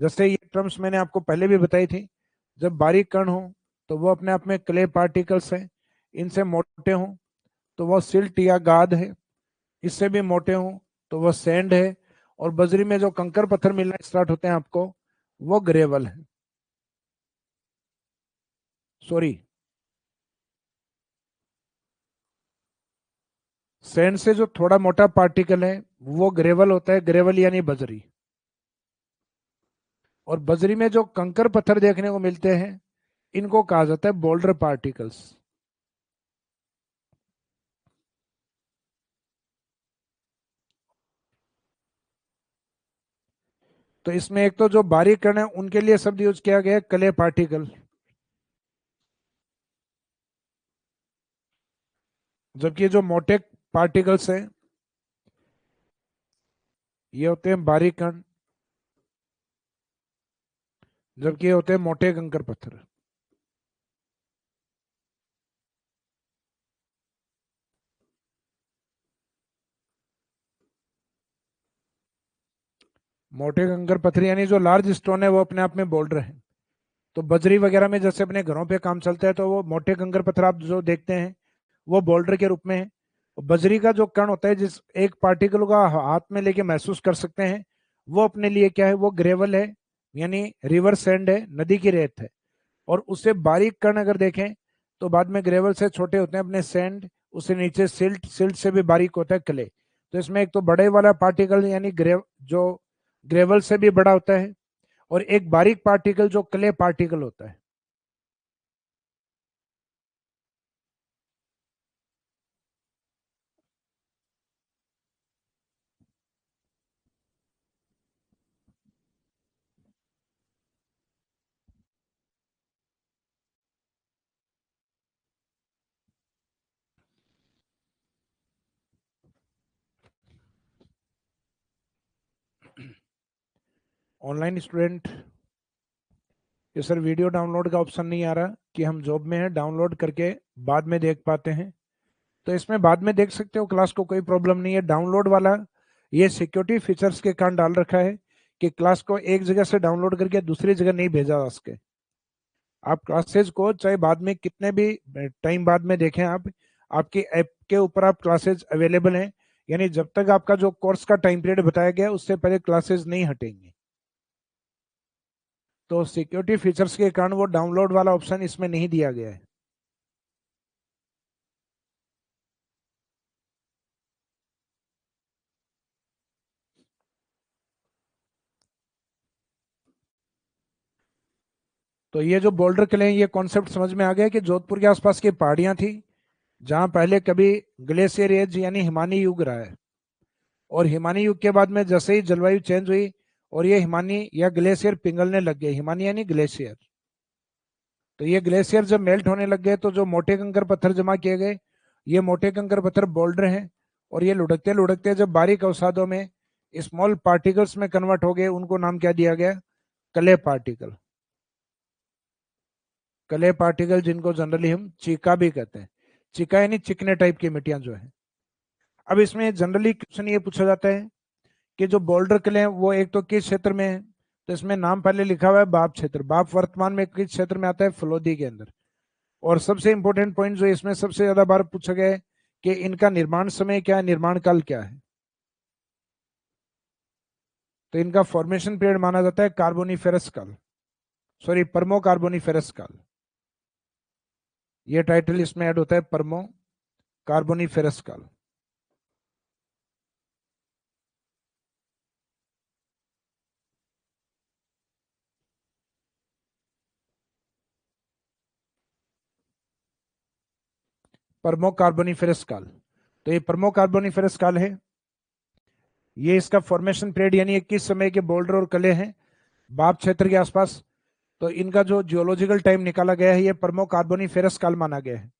जैसे ये टर्म्स मैंने आपको पहले भी बताई थी। जब बारीक कण हो तो वो अपने आप में क्ले पार्टिकल्स हैं। इनसे मोटे हों तो वो सिल्ट या गाद है। इससे भी मोटे हों तो वो सैंड है। और बजरी में जो कंकर पत्थर मिलना स्टार्ट होते हैं आपको, वो ग्रेवल है। सॉरी, सैंड से जो थोड़ा मोटा पार्टिकल है वो ग्रेवल होता है, ग्रेवल यानी बजरी। और बजरी में जो कंकर पत्थर देखने को मिलते हैं, इनको कहा जाता है बोल्डर पार्टिकल्स। तो इसमें एक तो जो बारीक कण है उनके लिए शब्द यूज किया गया है क्ले पार्टिकल, जबकि जो मोटे पार्टिकल्स हैं ये होते हैं बारीक कण, जबकि ये होते हैं मोटे कंकर पत्थर। मोटे कंकर पत्थर यानी जो लार्ज स्टोन है वो अपने आप में बोल्डर है। तो बजरी वगैरह में जैसे अपने घरों पे काम चलता है तो वो मोटे कंकर पत्थर आप जो देखते हैं वो बोल्डर के रूप में है। बजरी का जो कण होता है जिस एक पार्टिकल का हाथ में लेके महसूस कर सकते हैं, वो अपने लिए क्या है, वो ग्रेवल है, यानी रिवर सैंड है, नदी की रेत है। और उससे बारीक कण अगर देखें तो बाद में ग्रेवल से छोटे होते हैं अपने सैंड, उससे नीचे सिल्ट, सिल्ट से भी बारीक होता है क्ले। तो इसमें एक तो बड़े वाला पार्टिकल यानी जो ग्रेवल से भी बड़ा होता है, और एक बारीक पार्टिकल जो क्ले पार्टिकल होता है। ऑनलाइन स्टूडेंट, ये सर वीडियो डाउनलोड का ऑप्शन नहीं आ रहा कि हम जॉब में हैं, डाउनलोड करके बाद में देख पाते हैं। तो इसमें बाद में देख सकते हो क्लास को, कोई प्रॉब्लम नहीं है। डाउनलोड वाला ये सिक्योरिटी फीचर्स के कारण डाल रखा है कि क्लास को एक जगह से डाउनलोड करके दूसरी जगह नहीं भेजा जा सके। आप क्लासेज को चाहे बाद में कितने भी टाइम बाद में देखें, आप आपकी ऐप के ऊपर आप क्लासेज अवेलेबल हैं, यानी जब तक आपका जो कोर्स का टाइम पीरियड बताया गया उससे पहले क्लासेज नहीं हटेंगी। तो सिक्योरिटी फीचर्स के कारण वो डाउनलोड वाला ऑप्शन इसमें नहीं दिया गया है। तो ये जो बोल्डर किले हैं, ये कॉन्सेप्ट समझ में आ गया कि जोधपुर के आसपास की पहाड़ियां थी जहां पहले कभी ग्लेशियर एज यानी हिमानी युग रहा है, और हिमानी युग के बाद में जैसे ही जलवायु चेंज हुई और ये हिमानी या ग्लेशियर पिघलने लग गए, हिमानी यानी ग्लेशियर, तो ये ग्लेशियर जब मेल्ट होने लग गए तो जो मोटे कंकर पत्थर जमा किए गए, ये मोटे कंकर पत्थर बोल्डर हैं, और ये लुढ़कते लुढ़कते जब बारीक अवसादों में स्मॉल पार्टिकल्स में कन्वर्ट हो गए, उनको नाम क्या दिया गया, कले पार्टिकल। कले पार्टिकल जिनको जनरली हम चीका भी कहते हैं। चीका यानी चिकने टाइप की मिट्टियां जो है। अब इसमें जनरली क्वेश्चन ये पूछा जाता है कि जो बोल्डर किले हैं वो एक तो किस क्षेत्र में है, तो इसमें नाम पहले लिखा हुआ है बाप क्षेत्र। बाप वर्तमान में किस क्षेत्र में आता है, फलोदी के अंदर। और सबसे इंपॉर्टेंट पॉइंट जो इसमें सबसे ज्यादा बार पूछा गया है कि इनका निर्माण समय क्या है, निर्माण काल क्या है। तो इनका फॉर्मेशन पीरियड माना जाता है कार्बोनिफेरस काल, सॉरी परमो कार्बोनिफेरस काल। ये टाइटल इसमें ऐड होता है, परमो कार्बोनिफेरस काल। परमो कार्बोनिफेरस काल, तो ये परमो कार्बोनिफेरस काल है। ये इसका फॉर्मेशन पीरियड यानी 21 समय के बोल्डर और कले हैं बाप क्षेत्र के आसपास। तो इनका जो जियोलॉजिकल टाइम निकाला गया है ये परमो कार्बोनिफेरस काल माना गया है।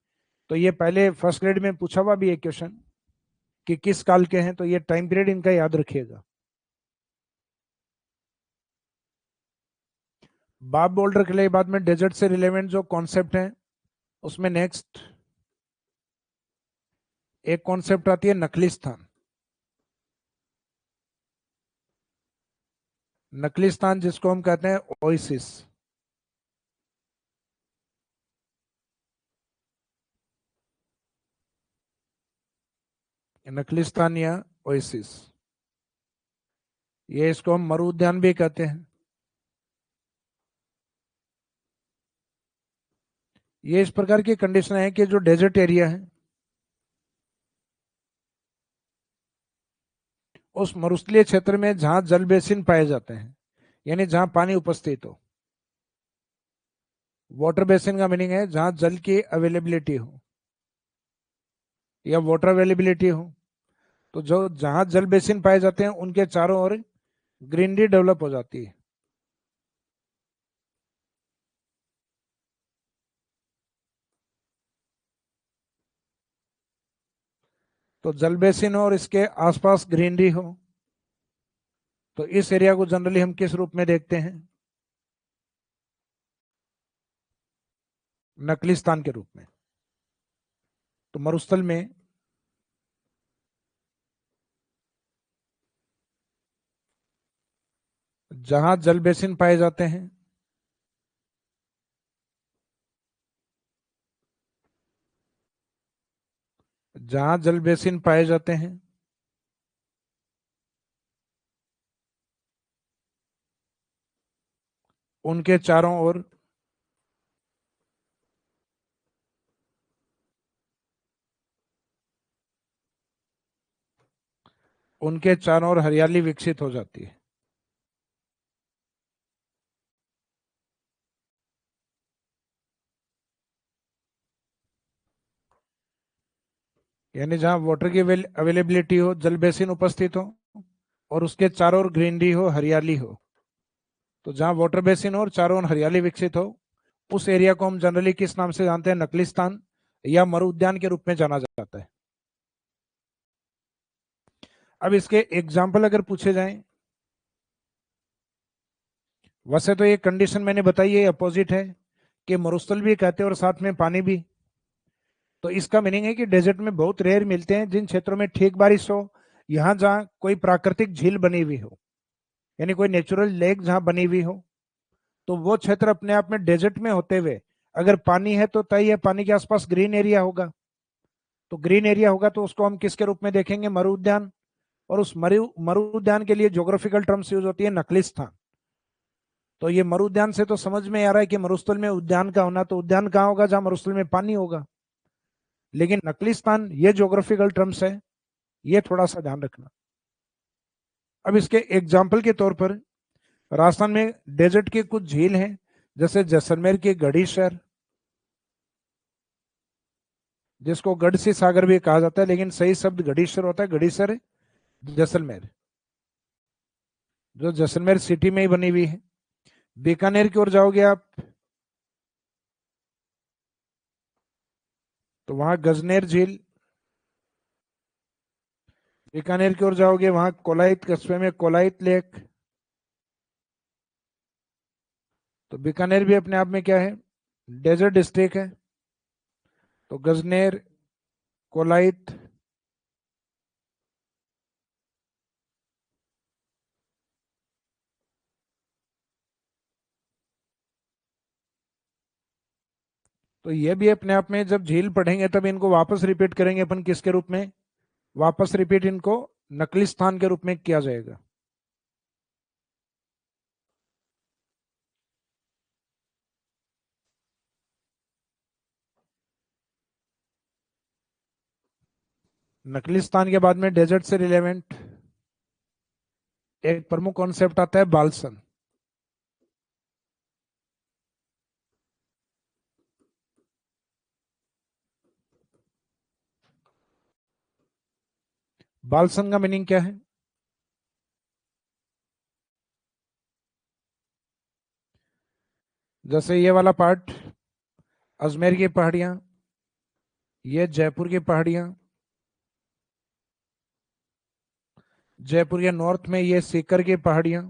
तो ये पहले फर्स्ट ग्रेड में पूछा हुआ भी एक क्वेश्चन कि किस काल के हैं, तो ये टाइम पीरियड इनका याद रखिएगा। बाप बोल्डर के लिए बाद में डेजर्ट से रिलेवेंट जो कॉन्सेप्ट है उसमें नेक्स्ट एक कॉन्सेप्ट आती है नकली स्थान। नकली स्थान जिसको हम कहते हैं ओएसिस। नकली स्थान या ओएसिस, ये इसको हम मरु उद्यान भी कहते हैं। ये इस प्रकार की कंडीशन है कि जो डेजर्ट एरिया है उस मरुस्थलीय क्षेत्र में जहां जल बेसिन पाए जाते हैं, यानी जहां पानी उपस्थित हो। वाटर बेसिन का मीनिंग है जहां जल की अवेलेबिलिटी हो या वाटर अवेलेबिलिटी हो। तो जो जहां जल बेसिन पाए जाते हैं उनके चारों ओर ग्रीनरी डेवलप हो जाती है। तो जल बेसिन हो और इसके आसपास ग्रीनरी हो, तो इस एरिया को जनरली हम किस रूप में देखते हैं? नकली स्थान के रूप में। तो मरुस्थल में जहां जल बेसिन पाए जाते हैं, जहां जल बेसिन पाए जाते हैं उनके चारों ओर हरियाली विकसित हो जाती है। यानी जहां वाटर की अवेलेबिलिटी हो, जल बेसिन उपस्थित हो और उसके चारों ओर ग्रीनरी हो, हरियाली हो। तो जहां वाटर बेसिन हो और चारों ओर हरियाली विकसित हो, उस एरिया को हम जनरली किस नाम से जानते हैं? नकलिस्तान या मरु उद्यान के रूप में जाना जाता है। अब इसके एग्जाम्पल अगर पूछे जाएं, वैसे तो ये कंडीशन मैंने बताई है अपोजिट है कि मरुस्थल भी कहते हैं और साथ में पानी भी। तो इसका मीनिंग है कि डेजर्ट में बहुत रेयर मिलते हैं। जिन क्षेत्रों में ठीक बारिश हो, यहां जहां कोई प्राकृतिक झील बनी हुई हो, यानी कोई नेचुरल लेक जहां बनी हुई हो, तो वो क्षेत्र अपने आप में डेजर्ट में होते हुए अगर पानी है तो तय है पानी के आसपास ग्रीन एरिया होगा। तो ग्रीन एरिया होगा तो उसको हम किसके रूप में देखेंगे? मरु उद्यान। और उस मरु उद्यान के लिए ज्योग्राफिकल टर्म्स यूज होती है नकलिस्थान। तो ये मरु उद्यान से तो समझ में आ रहा है कि मरुस्थल में उद्यान का होना, तो उद्यान कहाँ होगा? जहां मरुस्थल में पानी होगा। लेकिन नकलिस्तान ये ज्योग्राफिकल टर्म्स है, ये थोड़ा सा ध्यान रखना। अब इसके एग्जाम्पल के तौर पर राजस्थान में डेजर्ट के कुछ झील हैं, जैसे जैसलमेर की गढ़ीसर, जिसको गढ़सी सागर भी कहा जाता है, लेकिन सही शब्द गढ़ीसर होता है। गढ़ीसर जैसलमेर, जो जैसलमेर सिटी में ही बनी हुई है। बीकानेर की ओर जाओगे आप तो वहां गजनेर झील। बीकानेर की ओर जाओगे वहां कोलाइत कस्बे में कोलाइत लेक। तो बीकानेर भी अपने आप में क्या है? डेजर्ट डिस्ट्रिक्ट है। तो गजनेर, कोलाइत, तो ये भी अपने आप में, जब झील पढ़ेंगे तब इनको वापस रिपीट करेंगे अपन किसके रूप में? वापस रिपीट इनको नकली स्थान के रूप में किया जाएगा। नकली स्थान के बाद में डेजर्ट से रिलेवेंट एक प्रमुख कॉन्सेप्ट आता है बालसन। बालसन का मीनिंग क्या है? जैसे ये वाला पार्ट अजमेर की पहाड़ियां, ये जयपुर की पहाड़ियां, जयपुर के नॉर्थ में ये सीकर की पहाड़ियां,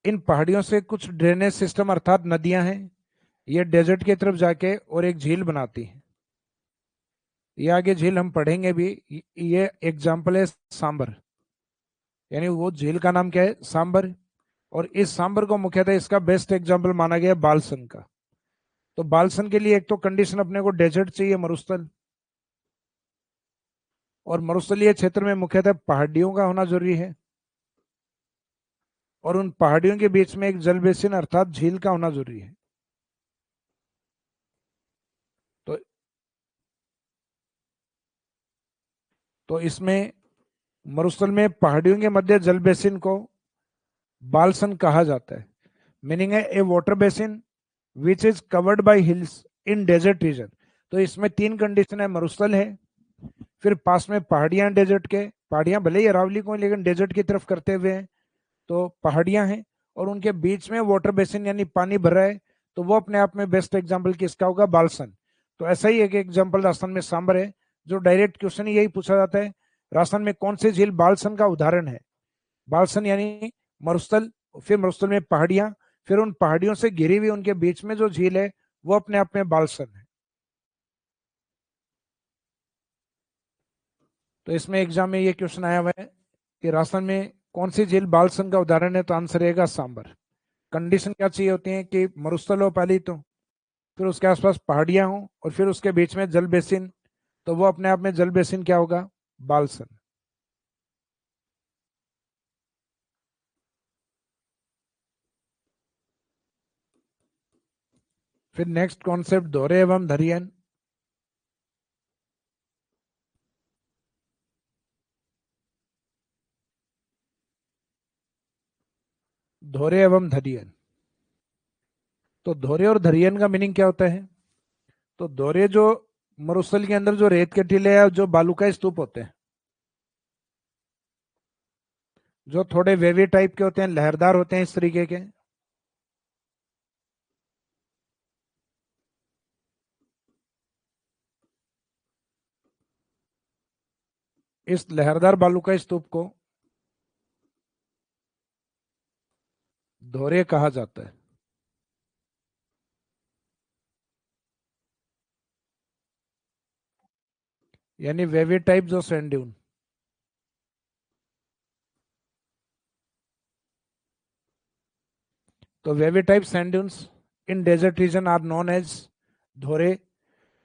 इन पहाड़ियों से कुछ ड्रेनेज सिस्टम अर्थात नदियां हैं, ये डेजर्ट की तरफ जाके और एक झील बनाती है। ये आगे झील हम पढ़ेंगे भी। ये एग्जाम्पल है सांबर, यानी वो झील का नाम क्या है? सांबर। और इस सांबर को मुख्यतः इसका बेस्ट एग्जाम्पल माना गया बालसन का। तो बालसन के लिए एक तो कंडीशन अपने को डेजर्ट चाहिए, मरुस्थल। और मरुस्थलीय क्षेत्र में मुख्यतः पहाड़ियों का होना जरूरी है, और उन पहाड़ियों के बीच में एक जल बेसिन अर्थात झील का होना जरूरी है। तो इसमें मरुस्थल में पहाड़ियों के मध्य जल बेसिन को बालसन कहा जाता है। मीनिंग है a water basin which is covered by hills in desert region. तो इसमें तीन कंडीशन है, मरुस्थल है, फिर पास में पहाड़ियां डेजर्ट के, पहाड़ियां भले ही अरावली को हैं, लेकिन डेजर्ट की तरफ करते हुए हैं, तो पहाड़ियां हैं, और उनके बीच में वाटर बेसिन यानी पानी भर रहा है, तो वो अपने आप में बेस्ट एग्जाम्पल किसका होगा? बालसन। तो ऐसा ही एक एग्जाम्पल राजस्थान में सांबर है, जो डायरेक्ट क्वेश्चन यही पूछा जाता है, राजस्थान में कौन सी झील बालसन का उदाहरण है? बालसन यानी मरुस्थल, फिर मरुस्थल में पहाड़ियां, फिर उन पहाड़ियों से घिरी हुई उनके बीच में जो झील है वो अपने आप में बालसन है। तो इसमें एग्जाम में ये क्वेश्चन आया हुआ है कि राजस्थान में कौन सी झील बालसन का उदाहरण है, तो आंसर रहेगा सांबर। कंडीशन क्या चाहिए होती है कि मरुस्थल हो पहली, तो फिर उसके आसपास पहाड़ियां हो, और फिर उसके बीच में जल बेसिन, तो वो अपने आप में जल बेसिन क्या होगा? बालसन। फिर नेक्स्ट कॉन्सेप्ट दोहरे एवं धरियन। दोहरे एवं धरियन, तो दोहरे और धरियन का मीनिंग क्या होता है? तो दोहरे जो मरुस्थल के अंदर जो रेत के टीले या जो बालू का स्तूप होते हैं, जो थोड़े वेवी टाइप के होते हैं, लहरदार होते हैं इस तरीके के, इस लहरदार बालू का स्तूप को दोहरे कहा जाता है। यानी वेवी टाइप जो सैंड ड्यून। तो wavy type sand dunes in desert region are known as dhore.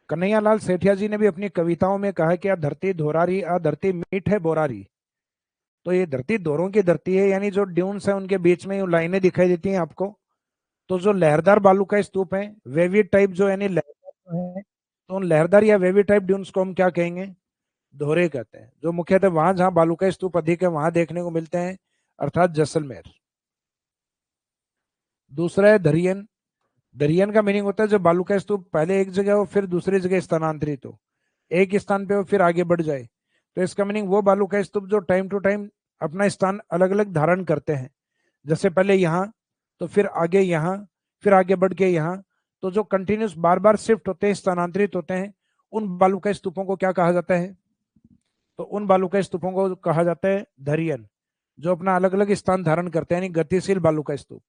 Kanhaiyalal Sethia जी ने भी अपनी कविताओं में कहा कि आ धरती धोरारी, आ धरती मीठ है बोरारी। तो ये धरती दोरों की धरती है, यानी जो ड्यून्स है उनके बीच में यूं लाइनें दिखाई देती हैं आपको। तो जो लहरदार बालू का स्तूप है, वेवी टाइप जो यानी लहरदार जो है, तो उन लहरदार या वेवी टाइप ड्यून्स को हम क्या कहेंगे? दोहरे कहते हैं। जो मुख्यतः वहां जहां बालू का स्तूप अधिक है वहां देखने को मिलते हैं, अर्थात जैसलमेर। दूसरा है दरियन। दरियन का मीनिंग होता है जब बालू का स्तूप पहले एक जगह हो फिर दूसरी जगह स्थानांतरित हो, एक स्थान पे हो फिर आगे बढ़ जाए। तो इसका मीनिंग वो बालू का स्तूप जो टाइम टू टाइम अपना स्थान अलग अलग धारण करते हैं, जैसे पहले यहाँ, तो फिर आगे यहाँ, फिर आगे बढ़ के यहाँ। तो जो कंटिन्यूस बार बार शिफ्ट होते हैं, स्थानांतरित होते हैं, उन बालू का स्तूपों को क्या कहा जाता है? तो उन बालू का स्तूपों को कहा जाता है धरियन, जो अपना अलग अलग स्थान धारण करते हैं, यानी गतिशील बालू का स्तूप।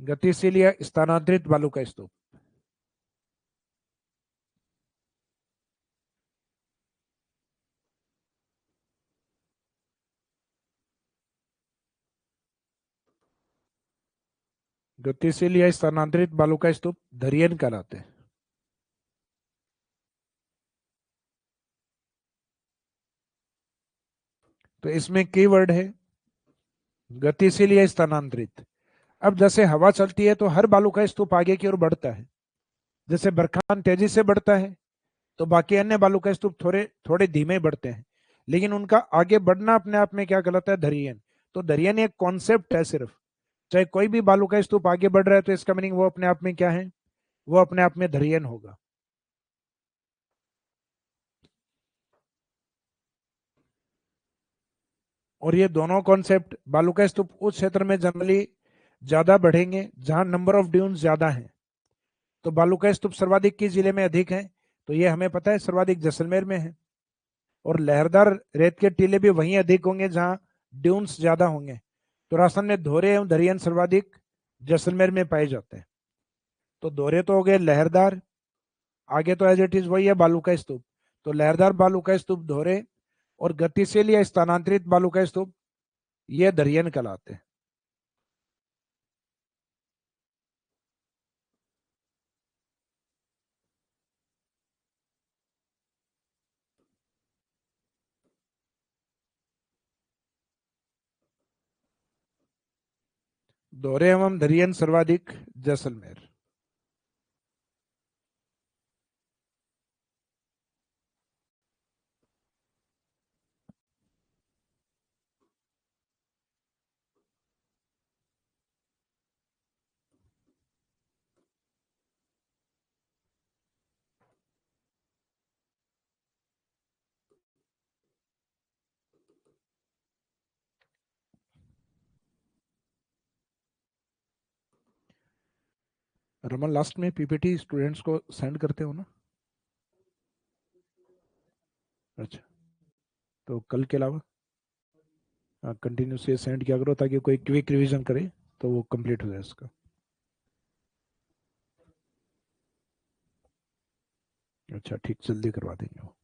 गतिशील या स्थानांतरित बालू का स्तूप। गतिशील या स्थानांतरित बालू का स्तूप धरियन कहलाते हैं। तो इसमें कीवर्ड है गतिशील या स्थानांतरित। अब जैसे हवा चलती है तो हर बालू का स्तूप आगे की ओर बढ़ता है। जैसे बरखान तेजी से बढ़ता है, तो बाकी अन्य बालू का स्तूप थोड़े थोड़े धीमे बढ़ते हैं, लेकिन उनका आगे बढ़ना अपने आप में क्या कहलाता है? धरियन। तो धरियन एक कॉन्सेप्ट है सिर्फ। चाहे कोई भी बालू का स्तूप आगे बढ़ रहा है तो इसका मीनिंग वो अपने आप में क्या है? वो अपने आप में धरियन होगा। और ये दोनों कॉन्सेप्ट, बालू का स्तूप उस क्षेत्र में जनरली ज्यादा बढ़ेंगे जहां नंबर ऑफ ड्यून्स ज्यादा हैं। तो बालू का स्तूप सर्वाधिक किस जिले में अधिक है? तो ये हमें पता है, सर्वाधिक जैसलमेर में है। और लहरदार रेत के टीले भी वहीं अधिक होंगे जहां ड्यून्स ज्यादा होंगे। तो राजस्थान में धोरे एवं दरियन सर्वाधिक जैसलमेर में पाए जाते हैं। तो दोहरे तो हो गए लहरदार, आगे तो एज इट इज वही है बालू का स्तूप। तो लहरदार बालू का स्तूप दोहरे, और गतिशील या स्थानांतरित बालू का स्तूप ये दरियन कहलाते हैं। दोहरे एवं दरियन सर्वाधिक जैसलमेर। रमन लास्ट में पीपीटी स्टूडेंट्स को सेंड करते हो ना? अच्छा, तो कल के अलावा कंटिन्यूस ये सेंड किया करो ताकि कोई क्विक रिवीजन करे तो वो कंप्लीट हो जाए इसका। अच्छा ठीक, जल्दी करवा देंगे वो।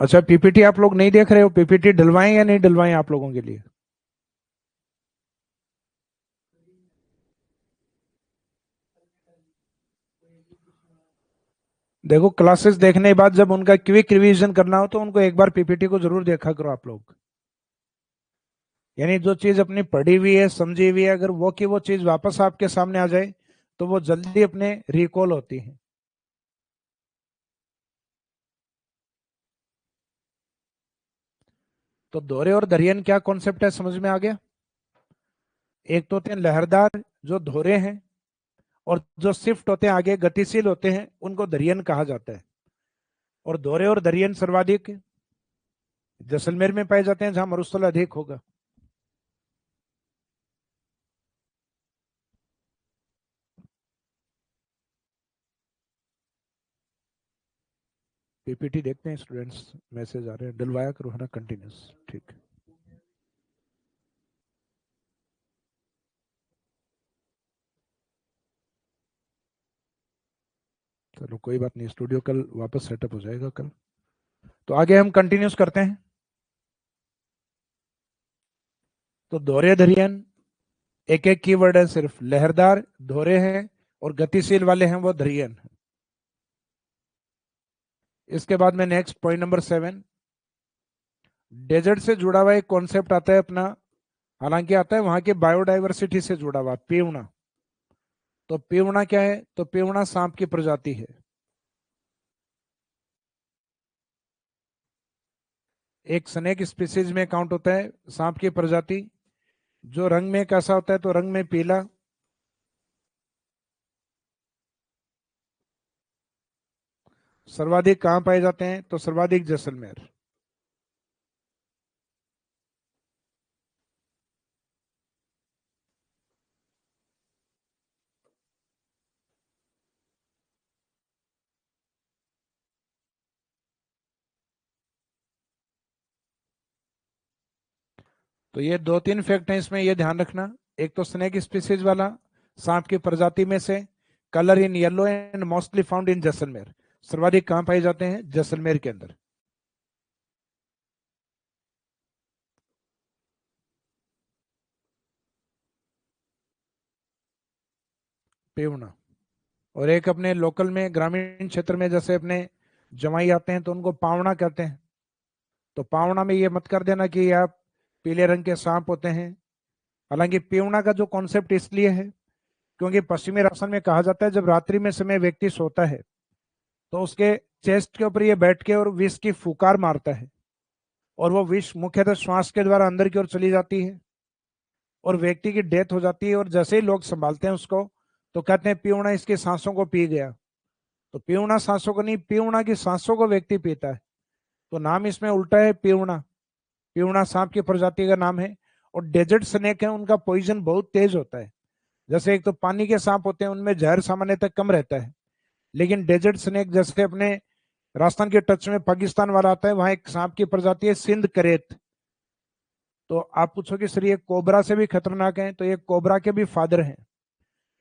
अच्छा पीपीटी आप लोग नहीं देख रहे हो? पीपीटी डलवाएं या नहीं डलवाएं आप लोगों के लिए? देखो क्लासेस देखने के बाद जब उनका क्विक रिवीजन करना हो तो उनको एक बार पीपीटी को जरूर देखा करो आप लोग। यानी जो चीज अपनी पढ़ी हुई है समझी हुई है, अगर वो की वो चीज वापस आपके सामने आ जाए तो वो जल्दी अपने रिकॉल होती है। तो दोहरे और दरियन क्या कॉन्सेप्ट है, समझ में आ गया? एक तो होते हैं लहरदार जो दोहरे हैं, और जो शिफ्ट होते हैं आगे गतिशील होते हैं उनको दरियन कहा जाता है। और दोहरे और दरियन सर्वाधिक जैसलमेर में पाए जाते हैं जहां मरुस्थल अधिक होगा। पीपीटी देखते हैं स्टूडेंट्स, मैसेज आ रहे हैं, डलवाया करो है ना कंटिन्यूस। ठीक, चलो कोई बात नहीं, स्टूडियो कल वापस सेटअप हो जाएगा कल। तो आगे हम कंटिन्यूस करते हैं। तो दोहरे दरियन एक एक कीवर्ड है, सिर्फ लहरदार दोहरे हैं और गतिशील वाले हैं वो दरियन। इसके बाद में नेक्स्ट पॉइंट नंबर 7, डेजर्ट से जुड़ा हुआ एक कॉन्सेप्ट आता है अपना, हालांकि आता है वहां की बायोडाइवर्सिटी से जुड़ा हुआ, पीवना। तो पीवना क्या है? तो पीवना सांप की प्रजाति है। एक स्नेक स्पीसीज में काउंट होता है सांप की प्रजाति। जो रंग में कैसा होता है? तो रंग में पीला। सर्वाधिक कहाँ पाए जाते हैं? तो सर्वाधिक जैसलमेर। तो ये दो तीन फैक्ट हैं इसमें, ये ध्यान रखना। एक तो स्नेक स्पीसीज वाला, सांप की प्रजाति में से, colour in yellow and mostly found इन जैसलमेर। सर्वाधिक कहाँ पाए जाते हैं? जैसलमेर के अंदर। पेवना। और एक अपने लोकल में ग्रामीण क्षेत्र में जैसे अपने जवाई आते हैं तो उनको पावना कहते हैं। तो पावना में ये मत कर देना कि आप पीले रंग के सांप होते हैं। हालांकि पीवना का जो कॉन्सेप्ट इसलिए है क्योंकि पश्चिमी राजस्थान में कहा जाता है जब रात्रि में समय व्यक्ति सोता है तो उसके चेस्ट के ऊपर ये बैठ के और विष की फुकार मारता है, और वो विष मुख्यतः श्वास के द्वारा अंदर की ओर चली जाती है और व्यक्ति की डेथ हो जाती है। और जैसे ही लोग संभालते हैं उसको तो कहते हैं पीवना इसकी सांसों को पी गया। तो पीवना सांसों को नहीं, पीवना की सांसों को व्यक्ति पीता है। तो नाम इसमें उल्टा है, पीवना। पीवना सांप की प्रजाति का नाम है। और डेजर्ट स्नेक है, उनका पॉइजन बहुत तेज होता है। जैसे एक तो पानी के सांप होते हैं उनमें जहर सामान्यतः कम रहता है, लेकिन डेजर्ट स्नेक जैसे अपने राजस्थान के टच में पाकिस्तान वाला आता है, वहां एक सांप की प्रजाति है सिंध करेत। तो आप पूछोगे सर ये कोबरा से भी खतरनाक है, तो ये कोबरा के भी फादर हैं।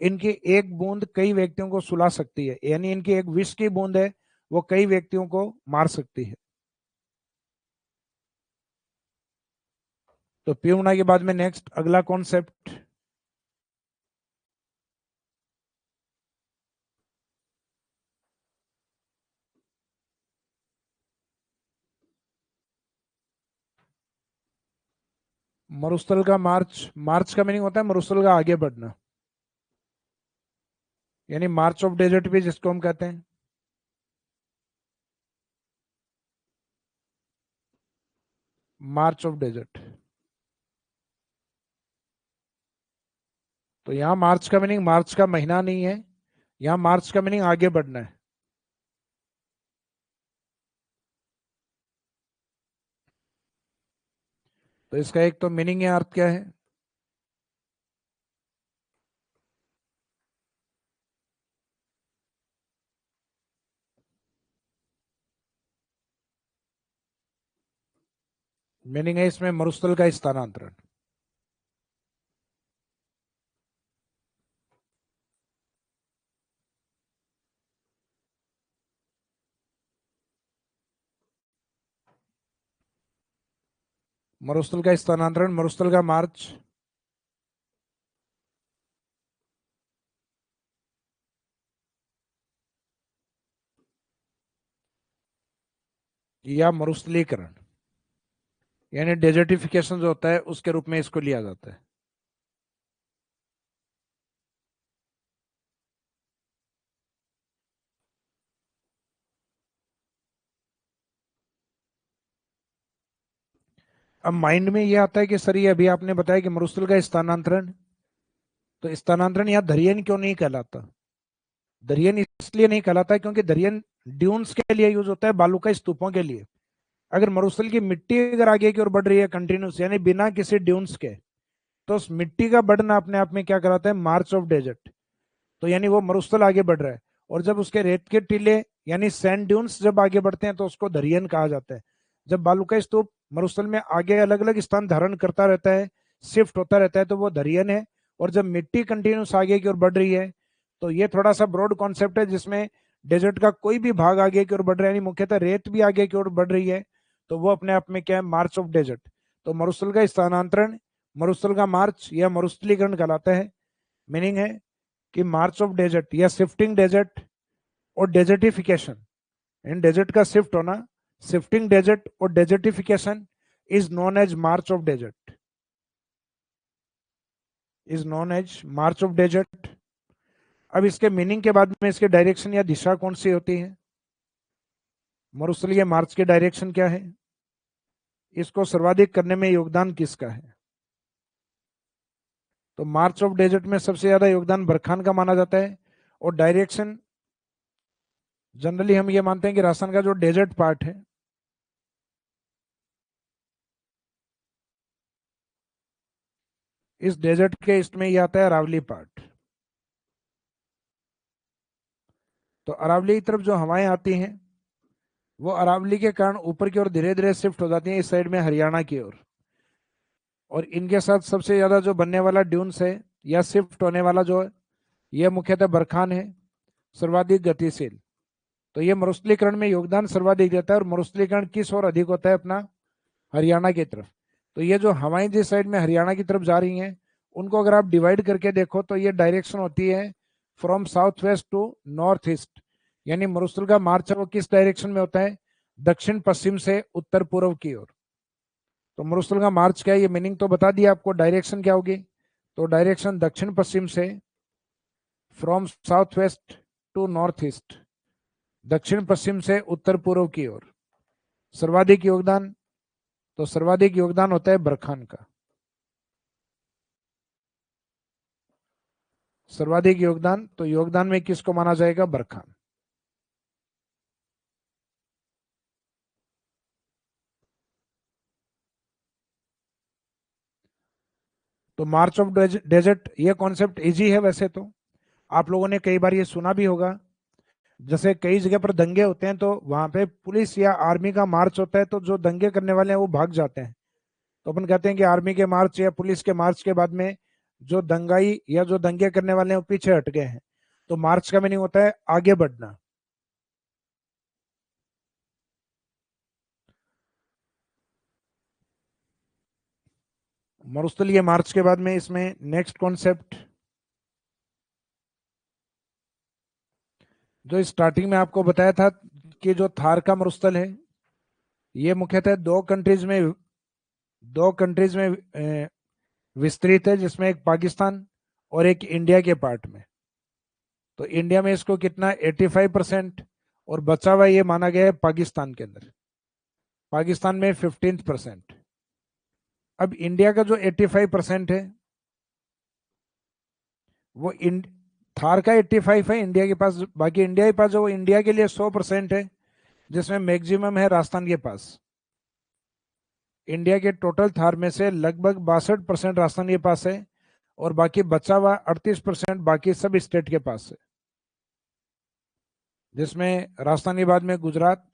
इनकी एक बूंद कई व्यक्तियों को सुला सकती है, यानी इनकी एक विष की बूंद है वो कई व्यक्तियों को मार सकती है। तो पीऊना के बाद में नेक्स्ट अगला कॉन्सेप्ट, मरुस्थल का मार्च। मार्च का मीनिंग होता है मरुस्थल का आगे बढ़ना, यानी मार्च ऑफ डेजर्ट भी जिसको हम कहते हैं। मार्च ऑफ डेजर्ट। तो यहाँ मार्च का मीनिंग मार्च का महीना नहीं है, यहाँ मार्च का मीनिंग आगे बढ़ना है। तो इसका एक तो मीनिंग या अर्थ क्या है? मीनिंग है इसमें मरुस्थल का स्थानांतरण। मरुस्थल का स्थानांतरण, मरुस्थल का मार्च। या मरुस्थलीकरण, यानी डेजर्टिफिकेशन जो होता है उसके रूप में इसको लिया जाता है। अब माइंड में ये आता है कि सर ये अभी आपने बताया कि मरुस्थल का स्थानांतरण, तो स्थानांतरण यहाँ दरियन क्यों नहीं कहलाता? दरियन इसलिए नहीं कहलाता है क्योंकि दरियन ड्यून्स के लिए यूज होता है, बालू का स्तूपों के लिए। अगर मरुस्थल की मिट्टी अगर आगे की ओर बढ़ रही है कंटिन्यूस, यानी बिना किसी ड्यून्स के, तो उस मिट्टी का बढ़ना अपने आप में क्या कराता है? मार्च ऑफ डेजर्ट। तो यानी वो मरुस्थल आगे बढ़ रहा है। और जब उसके रेत के टीले यानी सैंड ड्यून्स जब आगे बढ़ते हैं तो उसको दरियन कहा जाता है। जब बालू का स्तूप मरुस्थल में आगे अलग अलग स्थान धारण करता रहता है, शिफ्ट होता रहता है, तो वो दरियन है। और जब मिट्टी कंटिन्यूस आगे की ओर बढ़ रही है, तो ये थोड़ा सा ब्रॉड कॉन्सेप्ट है जिसमें डेजर्ट का कोई भी भाग आगे की ओर बढ़ रहा है, यानी मुख्यतः रेत भी आगे की ओर बढ़ रही है, तो वो अपने आप में क्या है? मार्च ऑफ डेजर्ट। तो मरुस्थल का स्थानांतरण, मरुस्थल का मार्च या मरुस्थलीकरण कहलाता है। मीनिंग है कि मार्च ऑफ डेजर्ट या शिफ्टिंग डेजर्ट और डेजर्टिफिकेशन, इन डेजर्ट का शिफ्ट होना, शिफ्टिंग डेजर्ट और desertification is known as march of desert, is known as march of desert. अब इसके मीनिंग के बाद में इसके डायरेक्शन या दिशा कौन सी होती है? मरुस्थलीय मार्च के डायरेक्शन क्या है? इसको सर्वाधिक करने में योगदान किसका है? तो मार्च ऑफ डेजर्ट में सबसे ज्यादा योगदान बरखान का माना जाता है। और डायरेक्शन जनरली हम ये मानते हैं कि राजस्थान का जो डेजर्ट पार्ट है, इस डेजर्ट के इसमें ये आता है अरावली पार्ट। तो अरावली की तरफ जो हवाएं आती हैं, वो अरावली के कारण ऊपर की ओर धीरे धीरे शिफ्ट हो जाती हैं इस साइड में हरियाणा की ओर। और इनके साथ सबसे ज्यादा जो बनने वाला ड्यून्स है या शिफ्ट होने वाला जो है, ये मुख्यतः बरखान है, सर्वाधिक गतिशील। तो ये मरुस्थलीकरण में योगदान सर्वाधिक देता है। और मरुस्थलीकरण किस ओर अधिक होता है? अपना हरियाणा की तरफ। तो ये जो हवाएं जिस साइड में हरियाणा की तरफ जा रही हैं, उनको अगर आप डिवाइड करके देखो तो ये डायरेक्शन होती है from south west to north east. यानी मरुस्थल का मार्च है वो किस डायरेक्शन में होता है? दक्षिण पश्चिम से उत्तर पूर्व की ओर। तो मरुस्थल का मार्च क्या है? ये मीनिंग तो बता दिया आपको। डायरेक्शन क्या होगी? तो डायरेक्शन दक्षिण पश्चिम से, from south west to north east, दक्षिण पश्चिम से उत्तर पूर्व की ओर। सर्वाधिक योगदान, तो सर्वाधिक योगदान होता है बरखान का। सर्वाधिक योगदान, तो योगदान में किसको माना जाएगा? बरखान। तो मार्च ऑफ डेजर्ट ये कॉन्सेप्ट इजी है वैसे तो, आप लोगों ने कई बार ये सुना भी होगा। जैसे कई जगह पर दंगे होते हैं तो वहां पे पुलिस या आर्मी का मार्च होता है, तो जो दंगे करने वाले हैं वो भाग जाते हैं। तो अपन कहते हैं कि आर्मी के मार्च या पुलिस के मार्च के बाद में जो दंगाई या जो दंगे करने वाले हैं वो पीछे हट गए हैं। तो मार्च का मीनिंग होता है आगे बढ़ना। मरुस्थल ये मार्च के बाद में इसमें नेक्स्ट कॉन्सेप्ट, जो स्टार्टिंग में आपको बताया था कि जो थार का मरुस्थल है, ये मुख्यतः दो कंट्रीज में विस्तृत है, जिसमें एक पाकिस्तान और एक इंडिया के पार्ट में। तो इंडिया में इसको कितना 85%, और बचा हुआ ये माना गया है पाकिस्तान के अंदर, पाकिस्तान में 15%। अब इंडिया का जो 85% है वो थार का 85 है इंडिया के पास, बाकी इंडिया के पास जो वो इंडिया के लिए 100% है, जिसमें मैक्सिमम है राजस्थान के पास। इंडिया के टोटल थार में से लगभग 62% राजस्थान के पास है और बाकी बचा हुआ 38% बाकी सब स्टेट के पास है, जिसमें राजस्थान के बाद में गुजरात,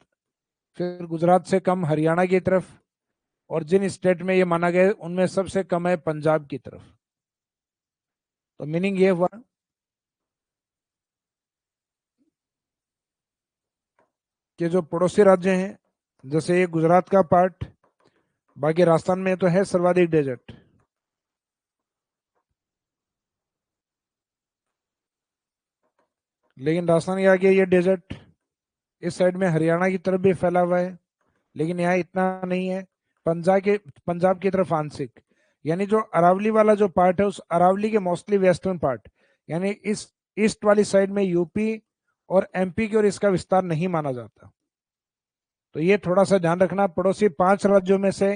फिर गुजरात से कम हरियाणा की तरफ, और जिन स्टेट में ये माना गया उनमें सबसे कम है पंजाब की तरफ। तो मीनिंग ये हुआ कि जो पड़ोसी राज्य हैं, जैसे ये गुजरात का पार्ट, बाकी राजस्थान में तो है सर्वाधिक डेजर्ट, लेकिन राजस्थान के आगे ये डेजर्ट इस साइड में हरियाणा की तरफ भी फैला हुआ है, लेकिन यहाँ इतना नहीं है। पंजाब की तरफ आंशिक, यानी जो अरावली वाला जो पार्ट है, उस अरावली के मोस्टली वेस्टर्न पार्ट, यानी इस ईस्ट वाली साइड में यूपी और एमपी की ओर इसका विस्तार नहीं माना जाता। तो ये थोड़ा सा ध्यान रखना। पड़ोसी 5 राज्यों में से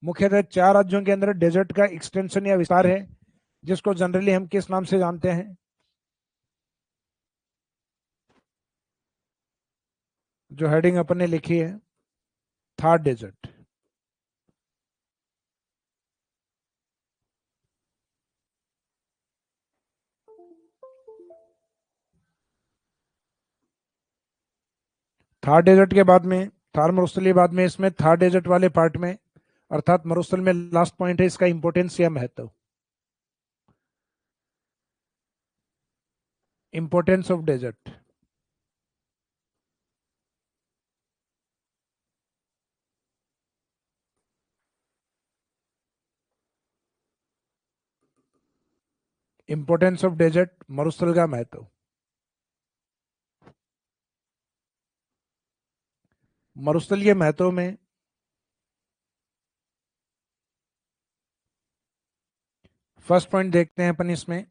मुख्यतः 4 राज्यों के अंदर डेजर्ट का एक्सटेंशन या विस्तार है, जिसको जनरली हम किस नाम से जानते हैं? जो हेडिंग अपन ने लिखी है, थार डेजर्ट। थार डेजर्ट के बाद में थार मरुस्थलीय, बाद में इसमें थार डेजर्ट वाले पार्ट में, अर्थात मरुस्थल में लास्ट पॉइंट है इसका इंपोर्टेंस या महत्व, importance of desert. Importance of desert, मरुस्थल का महत्व। मरुस्थलीय महत्व में फर्स्ट पॉइंट देखते हैं अपन इसमें,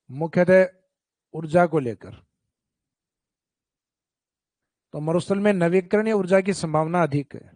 मुख्यतः ऊर्जा को लेकर। तो मरुस्थल में नवीकरणीय ऊर्जा की संभावना अधिक है।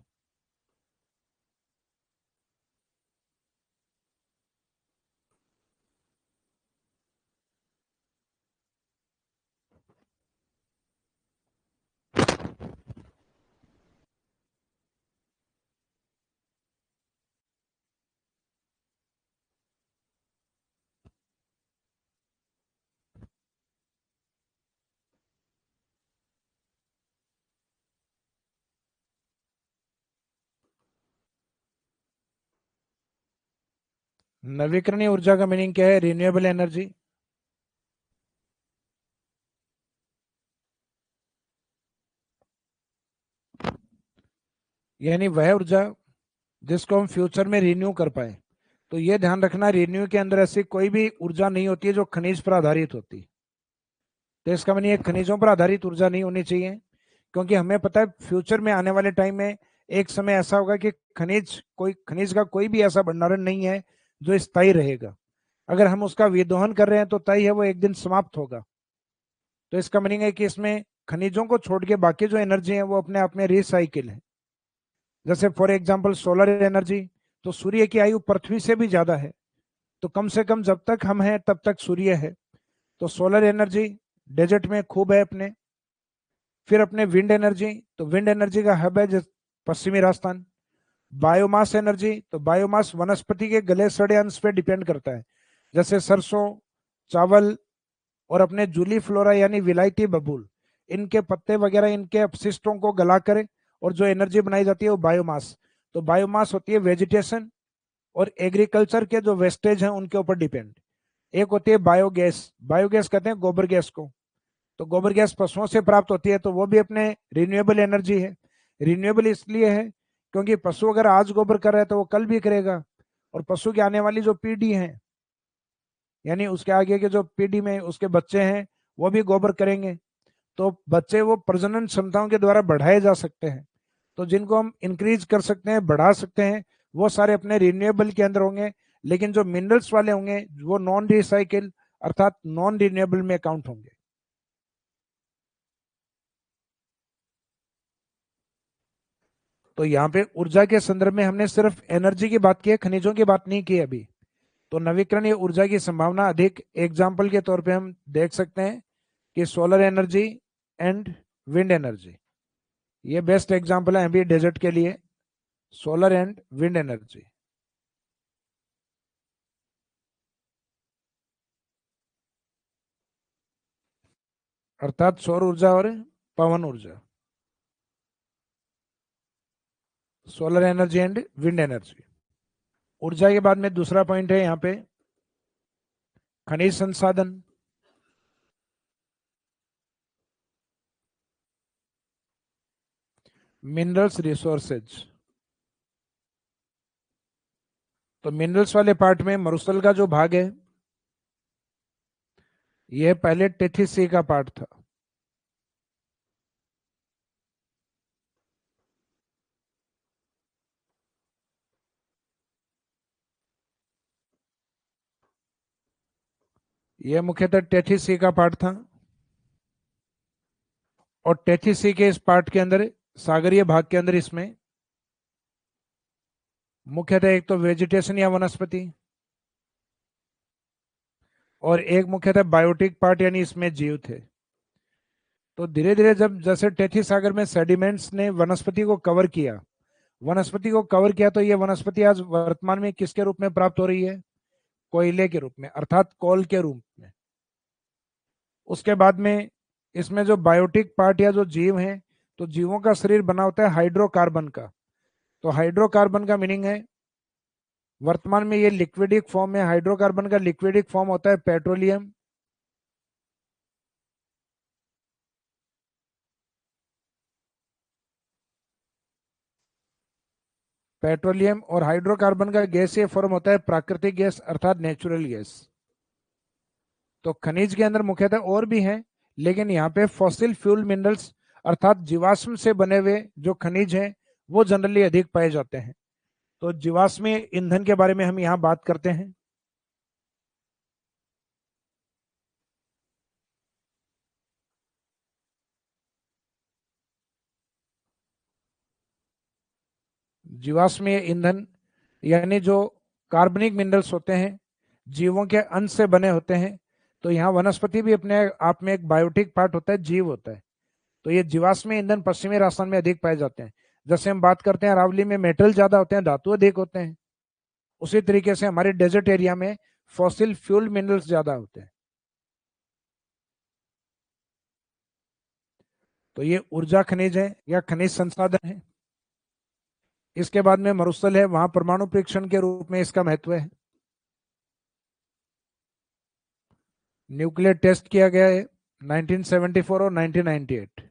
नवीकरणीय ऊर्जा का मीनिंग क्या है? Renewable energy. यानी वह ऊर्जा जिसको हम फ्यूचर में रिन्यू कर पाए। तो ये ध्यान रखना, रिन्यू के अंदर ऐसी कोई भी ऊर्जा नहीं होती है जो खनिज पर आधारित होती। तो इसका मतलब ये खनिजों पर आधारित ऊर्जा नहीं होनी चाहिए, क्योंकि हमें पता है फ्यूचर में आने वाले टाइम में एक समय ऐसा होगा कि खनिज का कोई भी ऐसा भंडारण नहीं है जो स्थायी रहेगा। अगर हम उसका विदोहन कर रहे हैं तो तय है वो एक दिन समाप्त होगा। तो इसका मीनिंग है कि इसमें खनिजों को छोड़ के बाकी जो एनर्जी है वो अपने आप में रिसाइकिल है। जैसे फॉर एग्जांपल सोलर एनर्जी, तो सूर्य की आयु पृथ्वी से भी ज्यादा है, तो कम से कम जब तक हम हैं तब तक सूर्य है। तो सोलर एनर्जी डेजर्ट में खूब है अपने। फिर अपने विंड एनर्जी, तो विंड एनर्जी का हब है पश्चिमी राजस्थान। बायोमास एनर्जी, तो बायोमास वनस्पति के गले सड़े अंश पे डिपेंड करता है, जैसे सरसों, चावल, और अपने जूली फ्लोरा यानी विलायती बबूल, इनके पत्ते वगैरह, इनके अपशिष्टों को गलाकर और जो एनर्जी बनाई जाती है वो बायोमास। तो बायोमास होती है वेजिटेशन और एग्रीकल्चर के जो वेस्टेज हैं उनके ऊपर डिपेंड। एक होती है बायोगैस, बायोगैस कहते हैं गोबर गैस को। तो गोबर गैस पशुओं से प्राप्त होती है, तो वो भी अपने रिन्यूएबल एनर्जी है। रिन्यूएबल इसलिए है क्योंकि पशु अगर आज गोबर कर रहा है तो वो कल भी करेगा, और पशु की आने वाली जो पीढ़ी है, यानी उसके आगे के जो पीढ़ी में उसके बच्चे हैं, वो भी गोबर करेंगे। तो बच्चे वो प्रजनन क्षमताओं के द्वारा बढ़ाए जा सकते हैं। तो जिनको हम इंक्रीज कर सकते हैं, बढ़ा सकते हैं, वो सारे अपने रिन्यूएबल के अंदर होंगे। लेकिन जो मिनरल्स वाले होंगे वो नॉन रिसाइकिल अर्थात नॉन रिन्यूएबल में काउंट होंगे। तो यहाँ पे ऊर्जा के संदर्भ में हमने सिर्फ एनर्जी की बात की है, खनिजों की बात नहीं की अभी। तो नवीकरणीय ऊर्जा की संभावना अधिक, एग्जाम्पल के तौर पे हम देख सकते हैं कि solar energy and wind energy, ये बेस्ट एग्जांपल है अभी डेजर्ट के लिए, सोलर एंड विंड एनर्जी। अर्थात सौर ऊर्जा और पवन ऊर्जा, solar energy and wind energy. ऊर्जा के बाद में दूसरा पॉइंट है यहाँ पे खनिज संसाधन। Minerals resources. तो मिनरल्स वाले पार्ट में मरुस्थल का जो भाग है यह पहले टेथिस सी का पार्ट था। यह मुख्यतः टेथिस सी का पार्ट था और टेथिस सी के इस पार्ट के अंदर, सागरीय भाग के अंदर, इसमें मुख्यतः एक तो वेजिटेशन या वनस्पति और एक मुख्यतः बायोटिक पार्ट यानी इसमें जीव थे। तो धीरे धीरे जब जैसे टेथिस सागर में सेडिमेंट्स ने वनस्पति को कवर किया, तो ये वनस्पति आज वर्तमान में किसके रूप में प्राप्त हो रही है? कोयले के रूप में, अर्थात कोल के रूप में। उसके बाद में इसमें जो बायोटिक पार्ट या जो जीव हैं, तो जीवों का शरीर बना होता है हाइड्रोकार्बन का। तो हाइड्रोकार्बन का मीनिंग है वर्तमान में ये लिक्विडिक फॉर्म में, हाइड्रोकार्बन का लिक्विडिक फॉर्म होता है पेट्रोलियम, और हाइड्रोकार्बन का गैसीय फॉर्म होता है प्राकृतिक गैस अर्थात नेचुरल गैस। तो खनिज के अंदर मुख्यतः और भी हैं, लेकिन यहाँ पे फॉसिल फ्यूल मिनरल्स अर्थात जीवाश्म से बने हुए जो खनिज हैं वो जनरली अधिक पाए जाते हैं। तो जीवाश्मीय ईंधन के बारे में हम यहाँ बात करते हैं। जीवाश्मीय ईंधन यानी जो कार्बनिक मिनरल्स होते हैं, जीवों के अंश से बने होते हैं। तो यहाँ वनस्पति भी अपने आप में एक बायोटिक पार्ट होता है, जीव होता है। तो ये जीवाश्मीय ईंधन पश्चिमी राजस्थान में अधिक पाए जाते हैं। जैसे हम बात करते हैं अरावली में मेटल ज्यादा होते हैं, धातु अधिक होते हैं, उसी तरीके से हमारे डेजर्ट एरिया में फॉसिल फ्यूल मिनरल्स ज्यादा होते हैं। तो ये ऊर्जा खनिज है या खनिज संसाधन है। इसके बाद में मरुस्थल है, वहां परमाणु परीक्षण के रूप में इसका महत्व है। न्यूक्लियर टेस्ट किया गया है 1974 और 1998।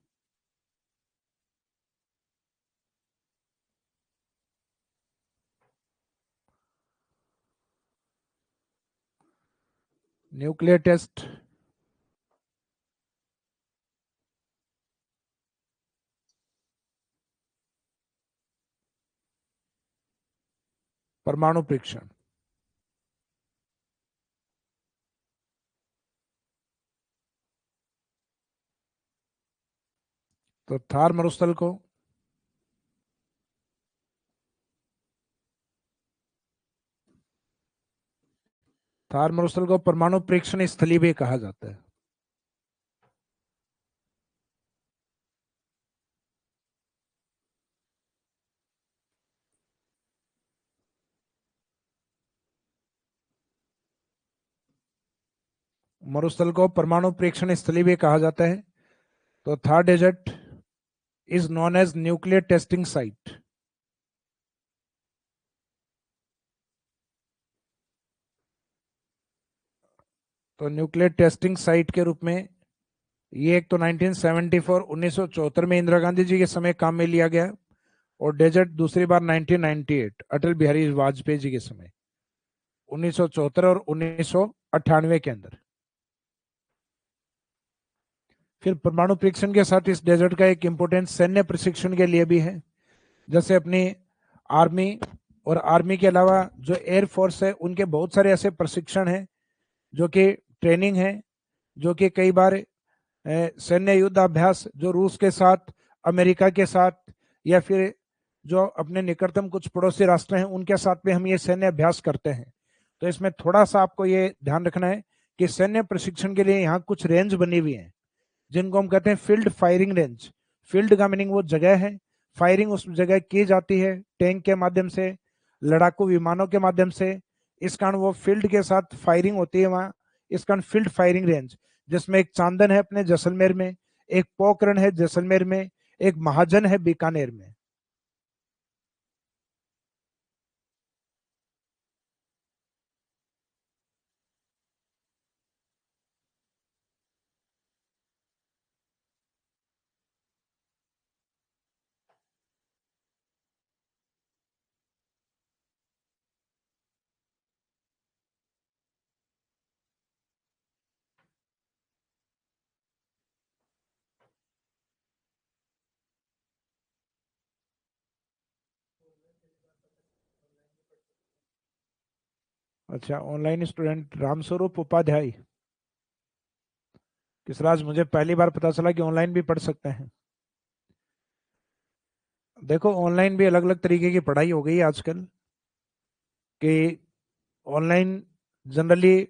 न्यूक्लियर टेस्ट, परमाणु परीक्षण। तो थार मरुस्थल को परमाणु परीक्षण स्थली भी कहा जाता है। मरुस्थल को परमाणु परीक्षण स्थली भी कहा जाता है। तो Thar desert is known as nuclear testing site. तो न्यूक्लियर टेस्टिंग साइट के रूप में ये एक तो 1974 1974 में इंदिरा गांधी जी के समय काम में लिया गया, और डेजर्ट दूसरी बार 1998 अटल बिहारी वाजपेयी जी के समय 1974 और 1998 के अंदर। फिर परमाणु परीक्षण के साथ इस डेजर्ट का एक इंपोर्टेंस सैन्य प्रशिक्षण के लिए भी है। जैसे अपनी आर्मी और आर्मी के अलावा जो एयर फोर्स है, उनके बहुत सारे ऐसे प्रशिक्षण हैं जो कि ट्रेनिंग है, जो कि कई बार सैन्य युद्ध अभ्यास जो रूस के साथ, अमेरिका के साथ, या फिर जो अपने निकटतम कुछ पड़ोसी राष्ट्र हैं उनके साथ में हम ये सैन्य अभ्यास करते हैं। तो इसमें थोड़ा सा आपको ये ध्यान रखना है कि सैन्य प्रशिक्षण के लिए यहाँ कुछ रेंज बनी हुई है। जिनको हम कहते हैं फील्ड फायरिंग रेंज। फील्ड का मीनिंग वो जगह है, फायरिंग उस जगह की जाती है टैंक के माध्यम से, लड़ाकू विमानों के माध्यम से। इस कारण वो फील्ड के साथ फायरिंग होती है वहाँ, इस कारण फील्ड फायरिंग रेंज। जिसमें एक चांदन है अपने जैसलमेर में, एक पोखरण है जैसलमेर में, एक महाजन है बीकानेर में। अच्छा, ऑनलाइन स्टूडेंट रामस्वरूप उपाध्याय। किस राज, मुझे पहली बार पता चला कि ऑनलाइन भी पढ़ सकते हैं। देखो, ऑनलाइन भी अलग अलग तरीके की पढ़ाई हो गई है आजकल, कि ऑनलाइन जनरली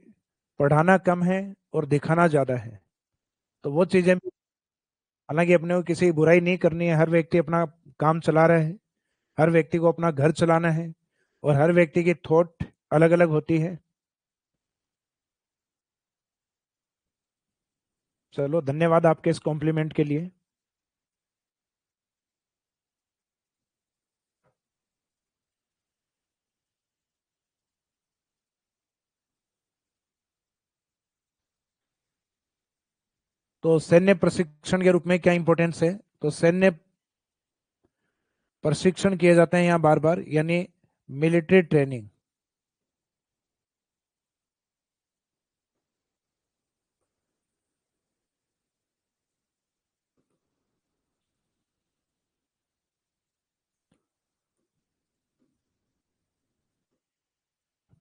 पढ़ाना कम है और दिखाना ज्यादा है। तो वो चीजें भी, हालांकि अपने को किसी की बुराई नहीं करनी है, हर व्यक्ति अपना काम चला रहा है, हर व्यक्ति को अपना घर चलाना है, और हर व्यक्ति की थॉट अलग अलग होती है। चलो, धन्यवाद आपके इस कॉम्प्लीमेंट के लिए। तो सैन्य प्रशिक्षण के रूप में क्या इंपॉर्टेंस है? तो सैन्य प्रशिक्षण किए जाते हैं यहाँ बार बार, यानी मिलिट्री ट्रेनिंग।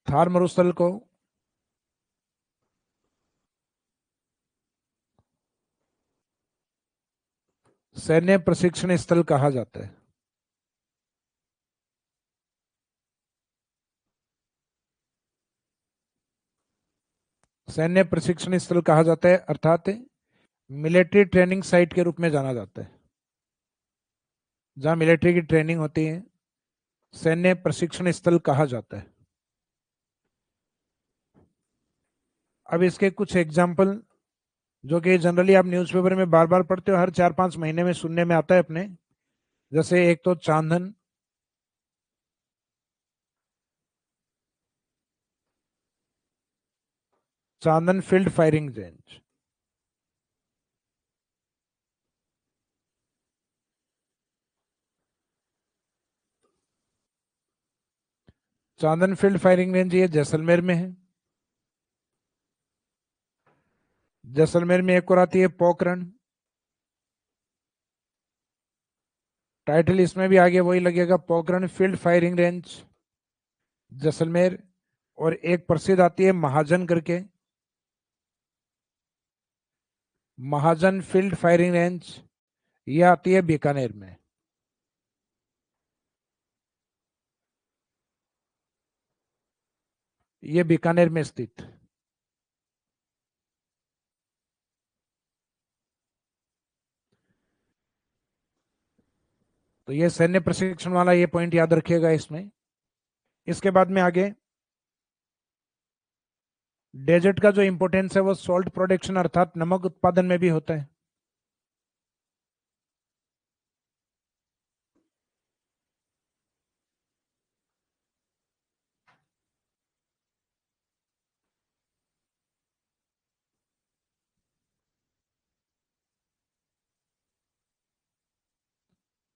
थार मरुस्थल को सैन्य प्रशिक्षण स्थल कहा जाता है। सैन्य प्रशिक्षण स्थल कहा जाता है, अर्थात मिलिट्री ट्रेनिंग साइट के रूप में जाना जाता है, जहाँ मिलिट्री की ट्रेनिंग होती है, सैन्य प्रशिक्षण स्थल कहा जाता है। अब इसके कुछ एग्जाम्पल, जो कि जनरली आप न्यूज़पेपर में बार बार पढ़ते हो, हर 4-5 महीने में सुनने में आता है अपने। जैसे एक तो चांदन, चांदन फील्ड फायरिंग रेंज। चांदन फील्ड फायरिंग रेंज ये जैसलमेर में है। जैसलमेर में एक और आती है पोखरण। टाइटल इसमें भी आगे वही लगेगा, Pokhran field firing range Jaisalmer. और एक प्रसिद्ध आती है महाजन करके, महाजन फील्ड फायरिंग रेंज, ये आती है बीकानेर में। ये बीकानेर में स्थित। तो ये सैन्य प्रशिक्षण वाला ये पॉइंट याद रखिएगा इसमें। इसके बाद में आगे डेजर्ट का जो इंपॉर्टेंस है वो सॉल्ट प्रोडक्शन अर्थात नमक उत्पादन में भी होता है।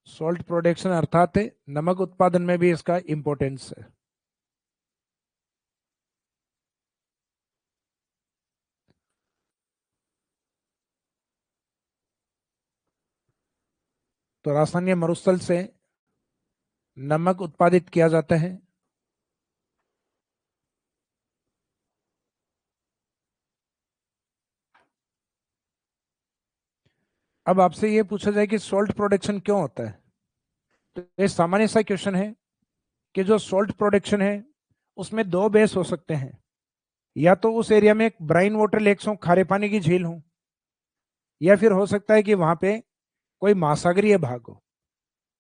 सॉल्ट प्रोडक्शन अर्थात नमक उत्पादन में भी इसका इंपॉर्टेंस है। तो राजस्थान मरुस्थल से नमक उत्पादित किया जाता है। अब आपसे ये पूछा जाए कि सॉल्ट प्रोडक्शन क्यों होता है, तो ये सामान्य सा क्वेश्चन है कि जो सॉल्ट प्रोडक्शन है उसमें दो बेस हो सकते हैं। या तो उस एरिया में एक ब्राइन वाटर लेक्स हो, खारे पानी की झील हो, या फिर हो सकता है कि वहां पे कोई महासागरीय भाग हो।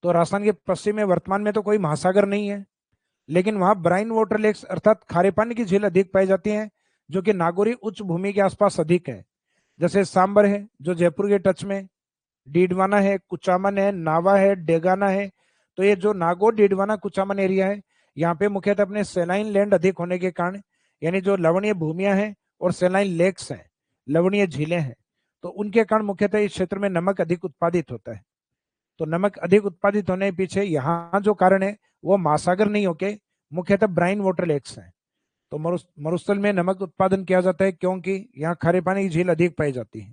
तो राजस्थान के पश्चिम में वर्तमान में तो कोई महासागर नहीं है, लेकिन वहां ब्राइन वाटर लेक्स अर्थात खारे पानी की झील अधिक पाई जाती हैं, जो कि नागौरी उच्च भूमि के आसपास अधिक है। जैसे सांबर है जो जयपुर के टच में, डीडवाना है, कुचामन है, नावा है, डेगाना है। तो ये जो नागौर डीडवाना कुचामन एरिया है, यहाँ पे मुख्यतः अपने सेलाइन लैंड अधिक होने के कारण, यानी जो लवणीय भूमियां हैं और सेलाइन लेक्स हैं, लवणीय झीलें हैं, तो उनके कारण मुख्यतः इस क्षेत्र में नमक अधिक उत्पादित होता है। तो नमक अधिक उत्पादित होने के पीछे यहाँ जो कारण है वो महासागर नहीं होके मुख्यतः ब्राइन वाटर लेक्स हैं। तो मरुस्थल में नमक उत्पादन किया जाता है क्योंकि यहाँ खारे पानी की झील अधिक पाई जाती है,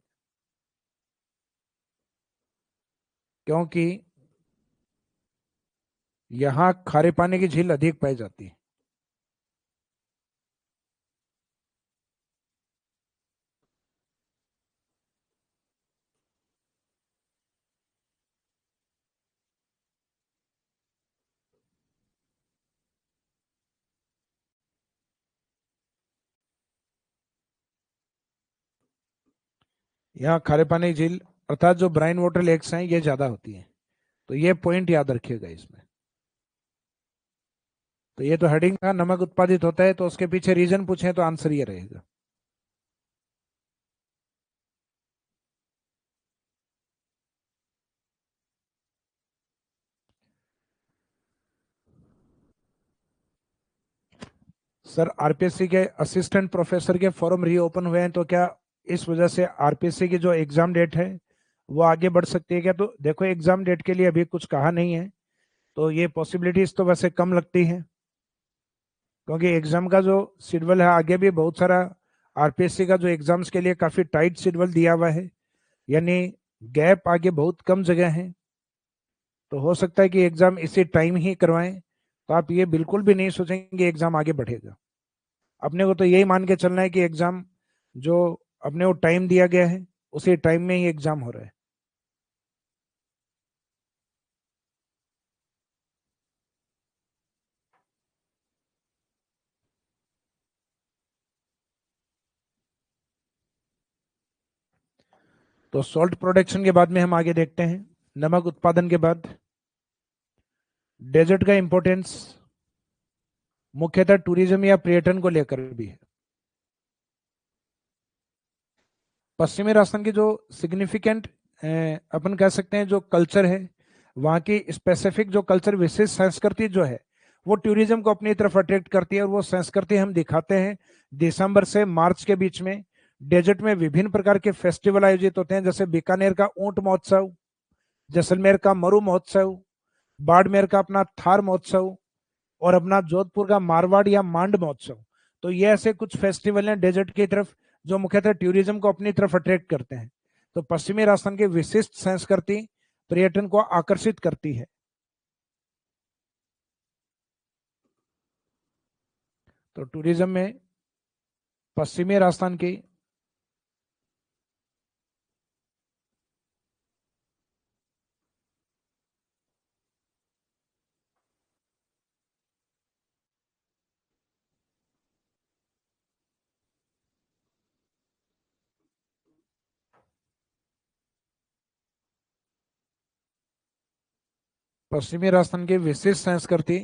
क्योंकि यहाँ खारे पानी की झील अधिक पाई जाती है। यहाँ खारे पानी की झील अर्थात जो ब्राइन वाटर लेक्स हैं ये ज्यादा होती है। तो ये पॉइंट याद रखिएगा इसमें। तो ये तो हेडिंग था, नमक उत्पादित होता है, तो उसके पीछे रीजन पूछे तो आंसर ये रहेगा। सर आरपीएससी के असिस्टेंट प्रोफेसर के फॉर्म रीओपन हुए हैं, तो क्या इस वजह से आरपीएससी की जो एग्जाम डेट है वो आगे बढ़ सकती है क्या? तो देखो एग्जाम डेट के लिए अभी कुछ कहा नहीं है, तो ये पॉसिबिलिटीज तो वैसे कम लगती है, क्योंकि एग्जाम का जो शेड्यूल है आगे भी बहुत सारा, आरपीएससी का जो एग्जाम्स के लिए काफी टाइट शेड्यूल दिया हुआ है, यानी गैप आगे बहुत कम जगह है। तो हो सकता है कि एग्जाम इसी टाइम ही करवाएं, तो आप ये बिल्कुल भी नहीं सोचेंगे एग्जाम आगे बढ़ेगा। अपने को तो यही मान के चलना है कि एग्जाम जो अपने को टाइम दिया गया है उसी टाइम में ही एग्जाम हो रहा है। तो सॉल्ट प्रोडक्शन के बाद में हम आगे देखते हैं, नमक उत्पादन के बाद डेजर्ट का इंपॉर्टेंस मुख्यतः टूरिज्म या पर्यटन को लेकर भी है। पश्चिमी राजस्थान की जो सिग्निफिकेंट अपन कह सकते हैं जो कल्चर है, वहाँ की स्पेसिफिक जो कल्चर विशेष संस्कृति जो है वो टूरिज्म को अपनी तरफ अट्रैक्ट करती है, और वो संस्कृति हम दिखाते हैं दिसंबर से मार्च के बीच में। डेजर्ट में विभिन्न प्रकार के फेस्टिवल आयोजित होते हैं, जैसे बीकानेर का ऊंट महोत्सव, जैसलमेर का मरु महोत्सव, बाड़मेर का अपना थार महोत्सव, और अपना जोधपुर का मारवाड़ या मांड महोत्सव। तो ये ऐसे कुछ फेस्टिवल हैं डेजर्ट की तरफ जो मुख्यतः टूरिज्म को अपनी तरफ अट्रैक्ट करते हैं। तो पश्चिमी राजस्थान की विशिष्ट संस्कृति पर्यटन को आकर्षित करती है। तो टूरिज्म में पश्चिमी राजस्थान की, पश्चिमी राजस्थान की विशिष्ट संस्कृति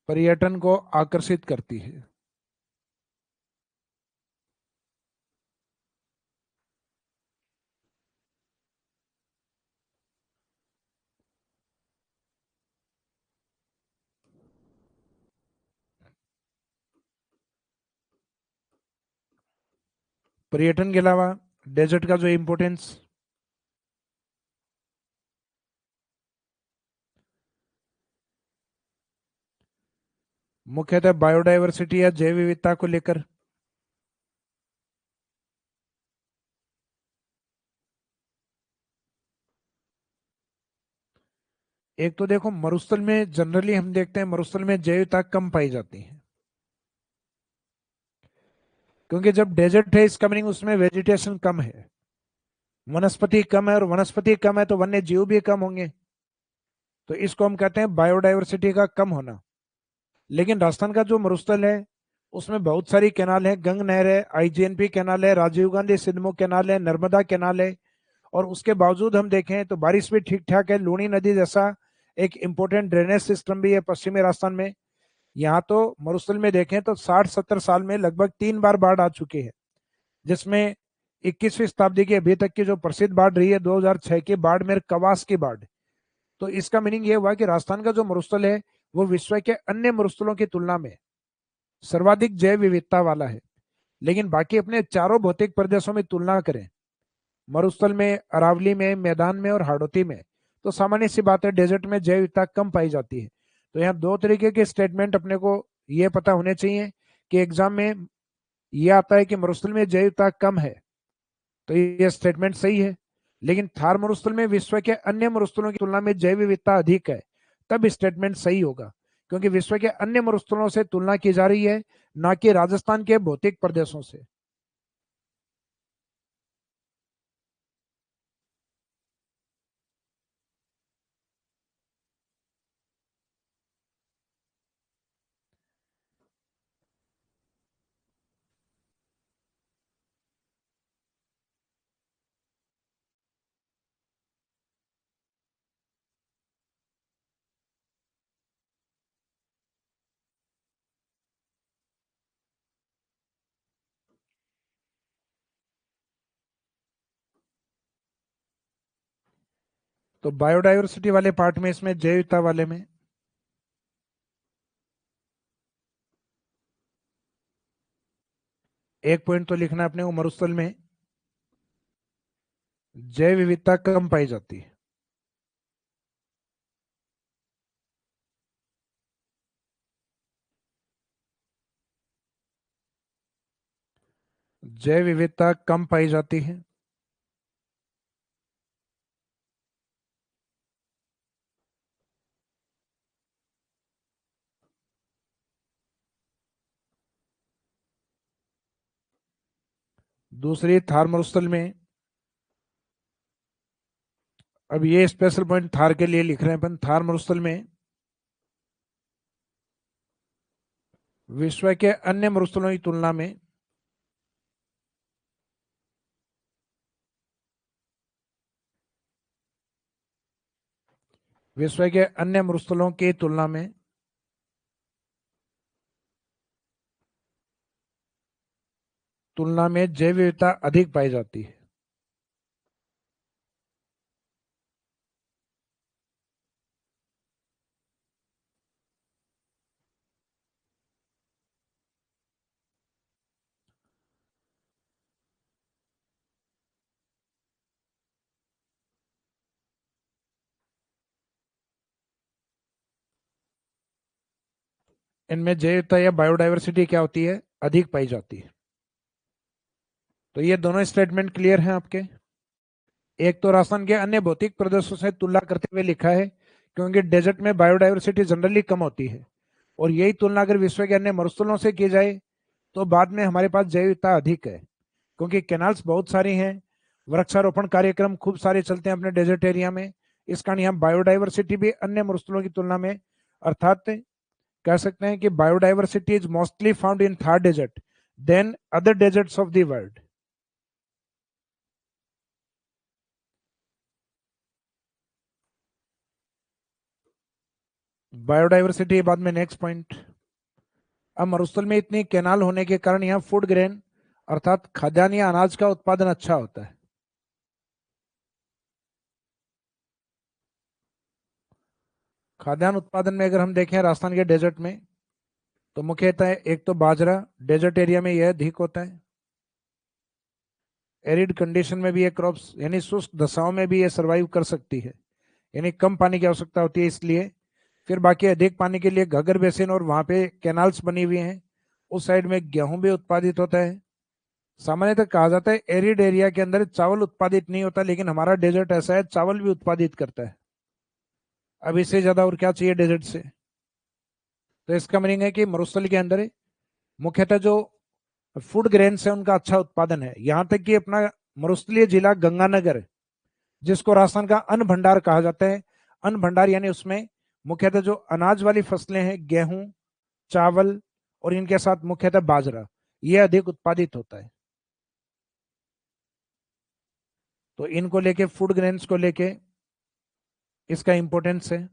पर्यटन को आकर्षित करती है। पर्यटन के अलावा डेजर्ट का जो इंपोर्टेंस, मुख्यतः बायोडायवर्सिटी या जैव विविधता को लेकर। एक तो देखो मरुस्थल में जनरली हम देखते हैं मरुस्थल में जैव विविधता कम पाई जाती है, क्योंकि जब डेजर्ट है इसका मीनिंग उसमें वेजिटेशन कम है, वनस्पति कम है, और वनस्पति कम है तो वन्य जीव भी कम होंगे। तो इसको हम कहते हैं बायोडायवर्सिटी का कम होना। लेकिन राजस्थान का जो मरुस्थल है उसमें बहुत सारी कैनाल है, गंग नहर है, आईजीएनपी कैनाल है, राजीव गांधी सिंधु कैनाल है, नर्मदा कैनाल है। और उसके बावजूद हम देखें तो बारिश भी ठीक ठाक है। लूनी नदी जैसा एक इंपॉर्टेंट ड्रेनेज सिस्टम भी है पश्चिमी राजस्थान में। यहाँ तो मरुस्थल में देखें तो 60-70 साल में लगभग 3 बार बाढ़ आ चुकी है, जिसमें 21वीं शताब्दी की अभी तक की जो प्रसिद्ध बाढ़ रही है 2006 की बाढ़ में कवास की बाढ़। तो इसका मीनिंग ये हुआ कि राजस्थान का जो मरुस्थल है वो विश्व के अन्य मरुस्थलों की तुलना में सर्वाधिक जैव विविधता वाला है। लेकिन बाकी अपने चारों भौतिक प्रदेशों में तुलना करें, मरुस्थल में, अरावली में, मैदान में और हाड़ौती में, तो सामान्य सी बात है डेजर्ट में जैव विविधता कम पाई जाती है। तो यहाँ दो तरीके के स्टेटमेंट अपने को ये पता होने चाहिए कि एग्जाम में ये आता है कि मरुस्थल में जैव विविधता कम है, तो ये स्टेटमेंट सही है। लेकिन थार मरुस्थल में विश्व के अन्य मरुस्थलों की तुलना में जैव विविधता अधिक है, तब स्टेटमेंट सही होगा, क्योंकि विश्व के अन्य मरुस्थलों से तुलना की जा रही है, ना कि राजस्थान के भौतिक प्रदेशों से। तो बायोडायवर्सिटी वाले पार्ट में, इसमें जैव विविधता वाले में एक पॉइंट तो लिखना है अपने को, मरुस्थल में जैव विविधता कम पाई जाती है। जैव विविधता कम पाई जाती है। दूसरी, थार मरुस्थल में, अब ये स्पेशल पॉइंट थार के लिए लिख रहे हैं अपन, थार मरुस्थल में विश्व के अन्य मरुस्थलों की तुलना में विश्व के अन्य मरुस्थलों की तुलना में जैव विविधता अधिक पाई जाती है। इनमें जैव विविधता या बायोडायवर्सिटी क्या होती है, अधिक पाई जाती है। तो ये दोनों स्टेटमेंट क्लियर हैं आपके। एक तो राजस्थान के अन्य भौतिक प्रदेशों से तुलना करते हुए लिखा है, क्योंकि डेजर्ट में बायोडायवर्सिटी जनरली कम होती है, और यही तुलना अगर विश्व के अन्य मरुस्थलों से की जाए तो बाद में हमारे पास जैव विविधता अधिक है, क्योंकि कैनाल्स बहुत सारी हैं, वृक्षारोपण कार्यक्रम खूब सारे चलते हैं अपने डेजर्ट एरिया में। इस कारण यहाँ बायोडायवर्सिटी भी अन्य मरुस्थलों की तुलना में, अर्थात कह सकते हैं कि biodiversity is mostly found in Thar desert then other deserts of the world. Biodiversity बाद में नेक्स्ट पॉइंट। अब मरुस्थल में इतनी कैनाल होने के कारण यहाँ फूड ग्रेन अर्थात खाद्यान्न या अनाज का उत्पादन अच्छा होता है। खाद्यान्न उत्पादन में अगर हम देखें राजस्थान के डेजर्ट में, तो मुख्यतः एक तो बाजरा डेजर्ट एरिया में यह अधिक होता है। एरिड कंडीशन में भी ये क्रॉप्स यानी शुष्क दशाओं में भी ये सर्वाइव कर सकती है, यानी कम पानी की आवश्यकता होती है इसलिए। फिर बाकी अधिक पानी के लिए घग्गर बेसिन और वहां पे कैनाल्स बनी हुई हैं, उस साइड में गेहूं भी उत्पादित होता है। सामान्यतः कहा जाता है एरिड एरिया के अंदर चावल उत्पादित नहीं होता, लेकिन हमारा डेजर्ट ऐसा है चावल भी उत्पादित करता है। अब इससे ज्यादा और क्या चाहिए डेजर्ट से। तो इसका मीनिंग है कि मरुस्थल के अंदर मुख्यतः जो फूड ग्रेन्स है उनका अच्छा उत्पादन है। यहाँ तक कि अपना मरुस्थलीय जिला गंगानगर, जिसको राजस्थान का अन्न भंडार कहा जाता है, अन्न भंडार यानी उसमें मुख्यतः जो अनाज वाली फसलें हैं, गेहूं, चावल और इनके साथ मुख्यतः बाजरा, ये अधिक उत्पादित होता है। तो इनको लेके, फूड ग्रेन्स को लेके इसका इंपॉर्टेंस है।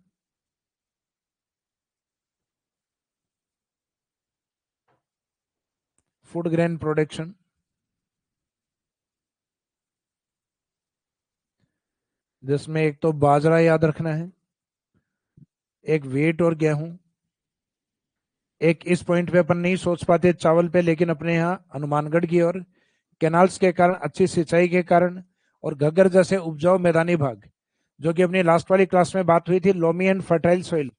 फूड ग्रेन प्रोडक्शन, जिसमें एक तो बाजरा याद रखना है, एक व्हीट और गेहूं। एक इस पॉइंट पे अपन नहीं सोच पाते चावल पे, लेकिन अपने यहाँ हनुमानगढ़ की और कैनाल्स के कारण, अच्छी सिंचाई के कारण और घग्गर जैसे उपजाऊ मैदानी भाग, जो कि अपनी लास्ट वाली क्लास में बात हुई थी, लोमी एंड फर्टाइल सॉइल,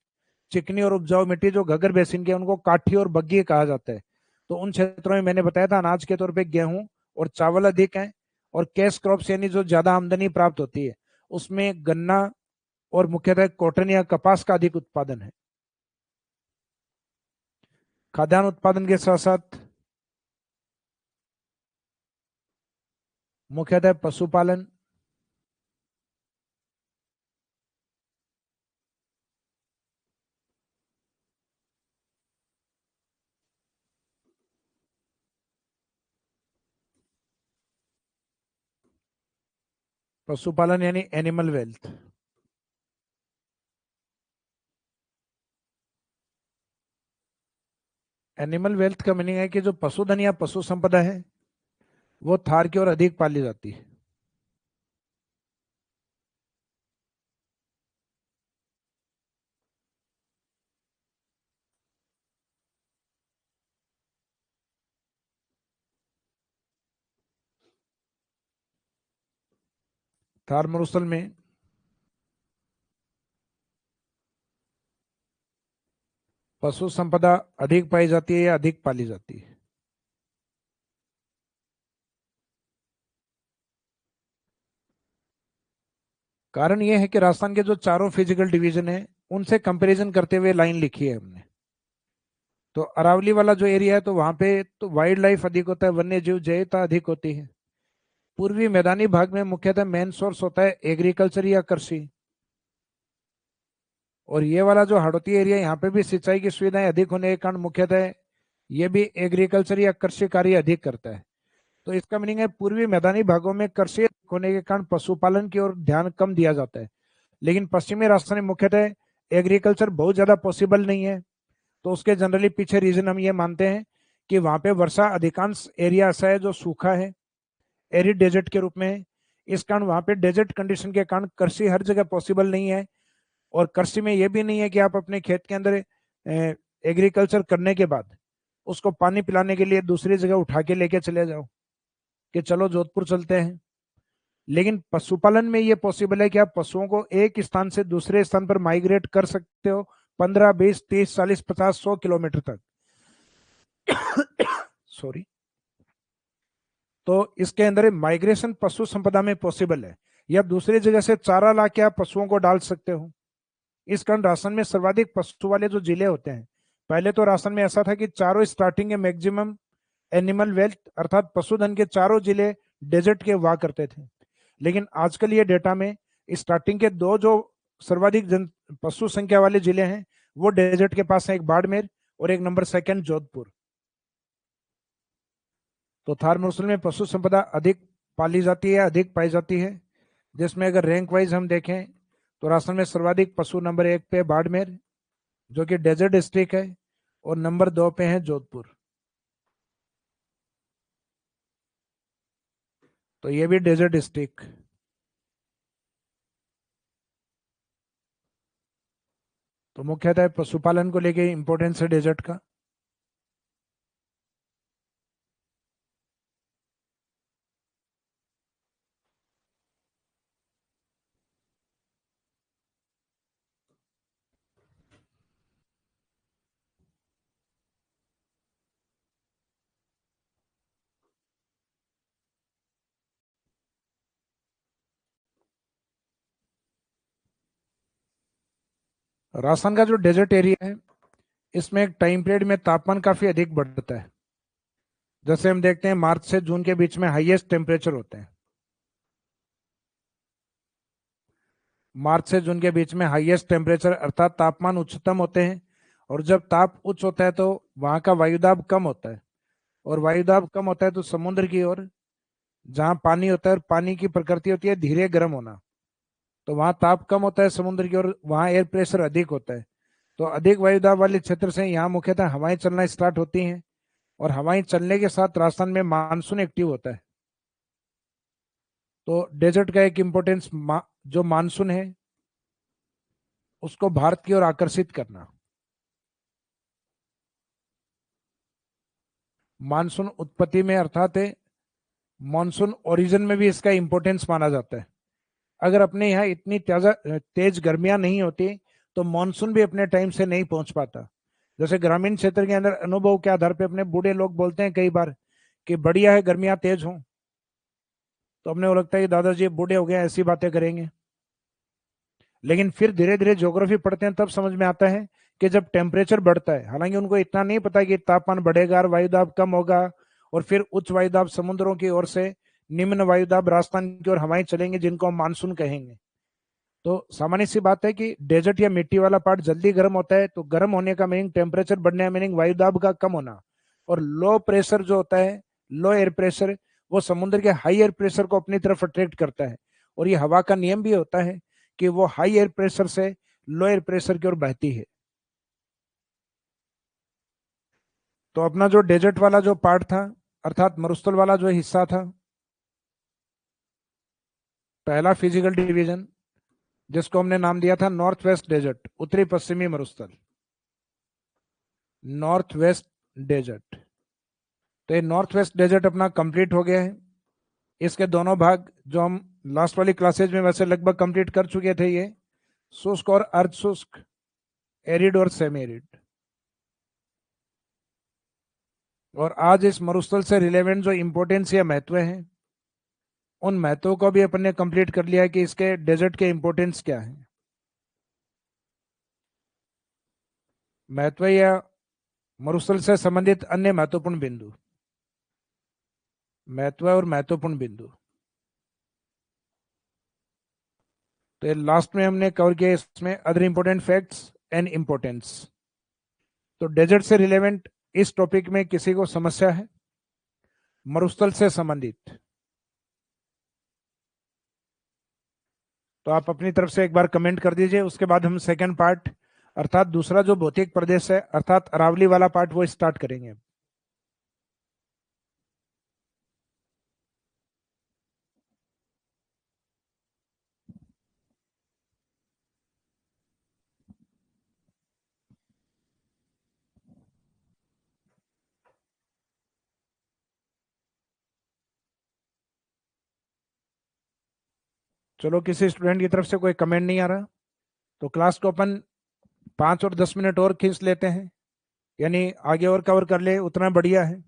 चिकनी और उपजाऊ मिट्टी जो घग्गर बेसिन के, उनको काठी और बग्गी कहा जाता है। तो उन क्षेत्रों में मैंने बताया था अनाज के तौर पे गेहूं और चावल अधिक है, और कैश क्रॉप्स यानी जो ज्यादा आमदनी प्राप्त होती है उसमें गन्ना और मुख्यतः कॉटन या कपास का अधिक उत्पादन है। खाद्यान्न उत्पादन के साथ साथ मुख्यतः पशुपालन, पशुपालन यानी एनिमल वेल्थ। एनिमल वेल्थ का मीनिंग है कि जो पशुधन या पशु संपदा है वो थार की ओर अधिक पाली जाती है। थार मरुस्थल में पशु संपदा अधिक पाई जाती है या अधिक पाली जाती है। कारण यह है कि राजस्थान के जो चारों फिजिकल डिवीजन है उनसे कंपैरिजन करते हुए लाइन लिखी है हमने। तो अरावली वाला जो एरिया है तो वहां पे तो वाइल्ड लाइफ अधिक होता है, वन्य जीव जैवता अधिक होती है। पूर्वी मैदानी भाग में मुख्यतः मेन सोर्स होता है एग्रीकल्चर या कृषि। और ये वाला जो हाड़ौती एरिया, यहाँ पे भी सिंचाई की सुविधाएं अधिक होने के कारण मुख्यतः ये भी एग्रीकल्चर या कृषि कार्य अधिक करता है। तो इसका मीनिंग है पूर्वी मैदानी भागों में कृषि अधिक होने के कारण पशुपालन की ओर ध्यान कम दिया जाता है, लेकिन पश्चिमी राजस्थान में मुख्यतः एग्रीकल्चर बहुत ज्यादा पॉसिबल नहीं है। तो उसके जनरली पीछे रीजन हम ये मानते हैं कि वहां पे वर्षा अधिकांश एरिया ऐसा है जो सूखा है, एरिड डेजर्ट के रूप में है। इस कारण वहां पे डेजर्ट कंडीशन के कारण कृषि हर जगह पॉसिबल नहीं है। और कृषि में ये भी नहीं है कि आप अपने खेत के अंदर एग्रीकल्चर करने के बाद उसको पानी पिलाने के लिए दूसरी जगह उठा के लेके चले जाओ कि चलो जोधपुर चलते हैं। लेकिन पशुपालन में ये पॉसिबल है कि आप पशुओं को एक स्थान से दूसरे स्थान पर माइग्रेट कर सकते हो, 15, 20, 30, 40, 50, 100 किलोमीटर तक। सॉरी। तो इसके अंदर माइग्रेशन पशु संपदा में पॉसिबल है, या दूसरी जगह से चारा ला के आप पशुओं को डाल सकते हो। इस कारण राजस्थान में सर्वाधिक पशु वाले जो जिले होते हैं, पहले तो राजस्थान में ऐसा था कि चारों स्टार्टिंग के मैक्सिमम एनिमल वेल्थ अर्थात पशुधन के चारों जिले डेजर्ट के हुआ करते थे। लेकिन आजकल ये डेटा में स्टार्टिंग के दो जो सर्वाधिक जन पशु संख्या वाले जिले हैं वो डेजर्ट के पास है, एक बाड़मेर और एक नंबर सेकंड जोधपुर। तो थार मरुस्थल में पशु संपदा अधिक पाली जाती है, अधिक पाई जाती है। जिसमें अगर रैंक वाइज हम देखें तो राजस्थान में सर्वाधिक पशु नंबर 1 पे बाड़मेर जो कि डेजर्ट डिस्ट्रिक्ट है, और नंबर 2 पे है जोधपुर। तो ये भी डेजर्ट डिस्ट्रिक्ट। तो मुख्यतः पशुपालन को लेके इंपॉर्टेंस है डेजर्ट का। राजस्थान का जो डेजर्ट एरिया है इसमें एक टाइम पीरियड में तापमान काफी अधिक बढ़ता है। जैसे हम देखते हैं मार्च से जून के बीच में हाईएस्ट टेम्परेचर होते हैं। मार्च से जून के बीच में हाईएस्ट टेम्परेचर अर्थात तापमान उच्चतम होते हैं, और जब ताप उच्च होता है तो वहां का वायुदाब कम होता है, और वायुदाब कम होता है तो समुद्र की ओर जहाँ पानी होता है, और पानी की प्रकृति होती है धीरे गर्म होना, तो वहां ताप कम होता है समुद्र की ओर, वहां एयर प्रेशर अधिक होता है। तो अधिक वायुदाब वाले क्षेत्र से यहाँ मुख्यतः हवाएं चलना स्टार्ट होती हैं, और हवाएं चलने के साथ राजस्थान में मानसून एक्टिव होता है। तो डेजर्ट का एक इम्पोर्टेंस जो मानसून है उसको भारत की ओर आकर्षित करना। मानसून उत्पत्ति में अर्थात मानसून ओरिजिन में भी इसका इम्पोर्टेंस माना जाता है। अगर अपने यहाँ इतनी तेज गर्मियां नहीं होती तो मानसून भी अपने टाइम से नहीं पहुंच पाता। जैसे ग्रामीण क्षेत्र के अंदर अनुभव के आधार पर अपने बूढ़े लोग बोलते हैं कई बार कि बढ़िया है गर्मियां तेज हों, तो अपने को लगता है कि दादाजी बूढ़े हो गए ऐसी बातें करेंगे। लेकिन फिर धीरे धीरे ज्योग्राफी पढ़ते हैं तब समझ में आता है कि जब टेम्परेचर बढ़ता है, हालांकि उनको इतना नहीं पता कि तापमान बढ़ेगा और वायुदाब कम होगा, और फिर उच्च वायुदाब समुद्रों की ओर से निम्न वायुदाब राजस्थान की ओर हवाएं चलेंगे जिनको हम मानसून कहेंगे। तो सामान्य सी बात है कि डेजर्ट या मिट्टी वाला पार्ट जल्दी गर्म होता है, तो गर्म होने का मीनिंग टेम्परेचर बढ़ने का मीनिंग वायुदाब का कम होना। और लो प्रेशर जो होता है, लो एयर प्रेशर, वो समुद्र के हाई एयर प्रेशर को अपनी तरफ अट्रैक्ट करता है। और ये हवा का नियम भी होता है कि वो हाई एयर प्रेशर से लो एयर प्रेशर की ओर बहती है। तो अपना जो डेजर्ट वाला जो पार्ट था, अर्थात मरुस्थल वाला जो हिस्सा था, पहला फिजिकल डिवीजन जिसको हमने नाम दिया था नॉर्थ वेस्ट डेजर्ट, उत्तरी पश्चिमी मरुस्थल, नॉर्थ वेस्ट डेजर्ट। तो ये नॉर्थ वेस्ट डेजर्ट अपना कंप्लीट हो गया है। इसके दोनों भाग जो हम लास्ट वाली क्लासेज में वैसे लगभग कंप्लीट कर चुके थे, ये शुष्क और अर्ध शुष्क, एरिड और सेमी एरिड। और आज इस मरुस्थल से रिलेवेंट जो इंपॉर्टेंस या महत्व है, उन महत्वों को भी अपन ने कंप्लीट कर लिया है कि इसके डेजर्ट के इंपॉर्टेंस क्या है। महत्व या मरुस्थल से संबंधित अन्य महत्वपूर्ण बिंदु, महत्व और महत्वपूर्ण बिंदु, तो ये लास्ट में हमने कवर किया इसमें other important facts and importance. तो डेजर्ट से रिलेवेंट इस टॉपिक में किसी को समस्या है मरुस्थल से संबंधित, तो आप अपनी तरफ से एक बार कमेंट कर दीजिए। उसके बाद हम सेकंड पार्ट अर्थात दूसरा जो भौतिक प्रदेश है अर्थात अरावली वाला पार्ट वो स्टार्ट करेंगे। चलो, किसी स्टूडेंट की तरफ से कोई कमेंट नहीं आ रहा तो क्लास को अपन 5 और 10 मिनट और खींच लेते हैं, यानी आगे और कवर कर ले उतना बढ़िया है।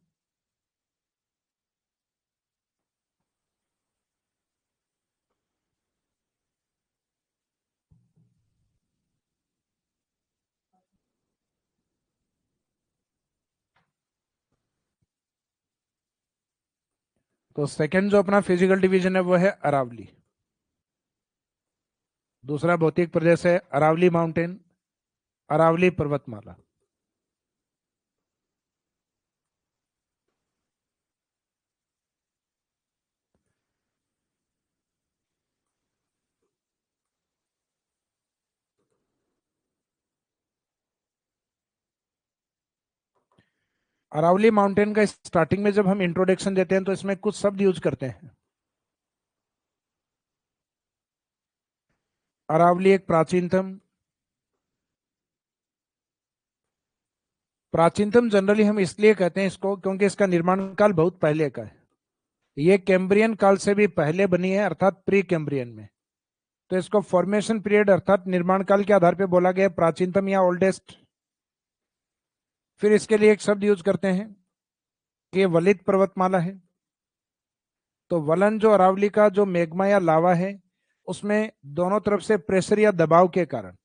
तो सेकंड जो अपना फिजिकल डिवीजन है वो है अरावली। दूसरा भौतिक प्रदेश है अरावली माउंटेन, अरावली पर्वतमाला। अरावली माउंटेन का स्टार्टिंग में जब हम इंट्रोडक्शन देते हैं तो इसमें कुछ शब्द यूज करते हैं। अरावली एक प्राचीनतम जनरली हम इसलिए कहते हैं इसको क्योंकि इसका निर्माण काल बहुत पहले का है। ये कैम्ब्रियन काल से भी पहले बनी है अर्थात प्री कैम्ब्रियन में। तो इसको फॉर्मेशन पीरियड अर्थात निर्माण काल के आधार पर बोला गया प्राचीनतम या ओल्डेस्ट। फिर इसके लिए एक शब्द यूज करते हैं कि ये वलित पर्वतमाला है। तो वलन जो अरावली का जो मेग्मा या लावा है उसमें दोनों तरफ से प्रेशर या दबाव के कारण,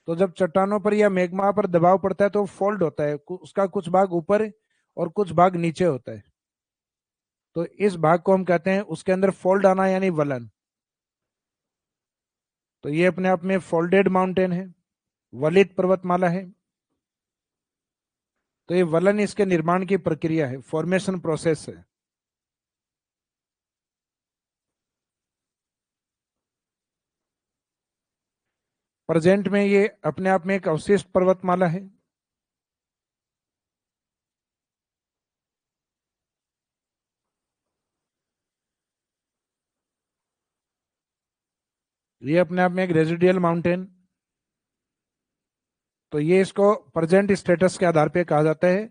तो जब चट्टानों पर या मेग्मा पर दबाव पड़ता है तो फोल्ड होता है, उसका कुछ भाग ऊपर और कुछ भाग नीचे होता है। तो इस भाग को हम कहते हैं उसके अंदर फोल्ड आना यानी वलन। तो ये अपने आप में फोल्डेड माउंटेन है, वलित पर्वतमाला है। तो ये वलन इसके निर्माण की प्रक्रिया है, फॉर्मेशन प्रोसेस है। प्रेजेंट में ये अपने आप में एक अवशिष्ट पर्वतमाला है। ये अपने आप में एक रेजिडियल माउंटेन। तो ये इसको प्रेजेंट स्टेटस के आधार पे कहा जाता है,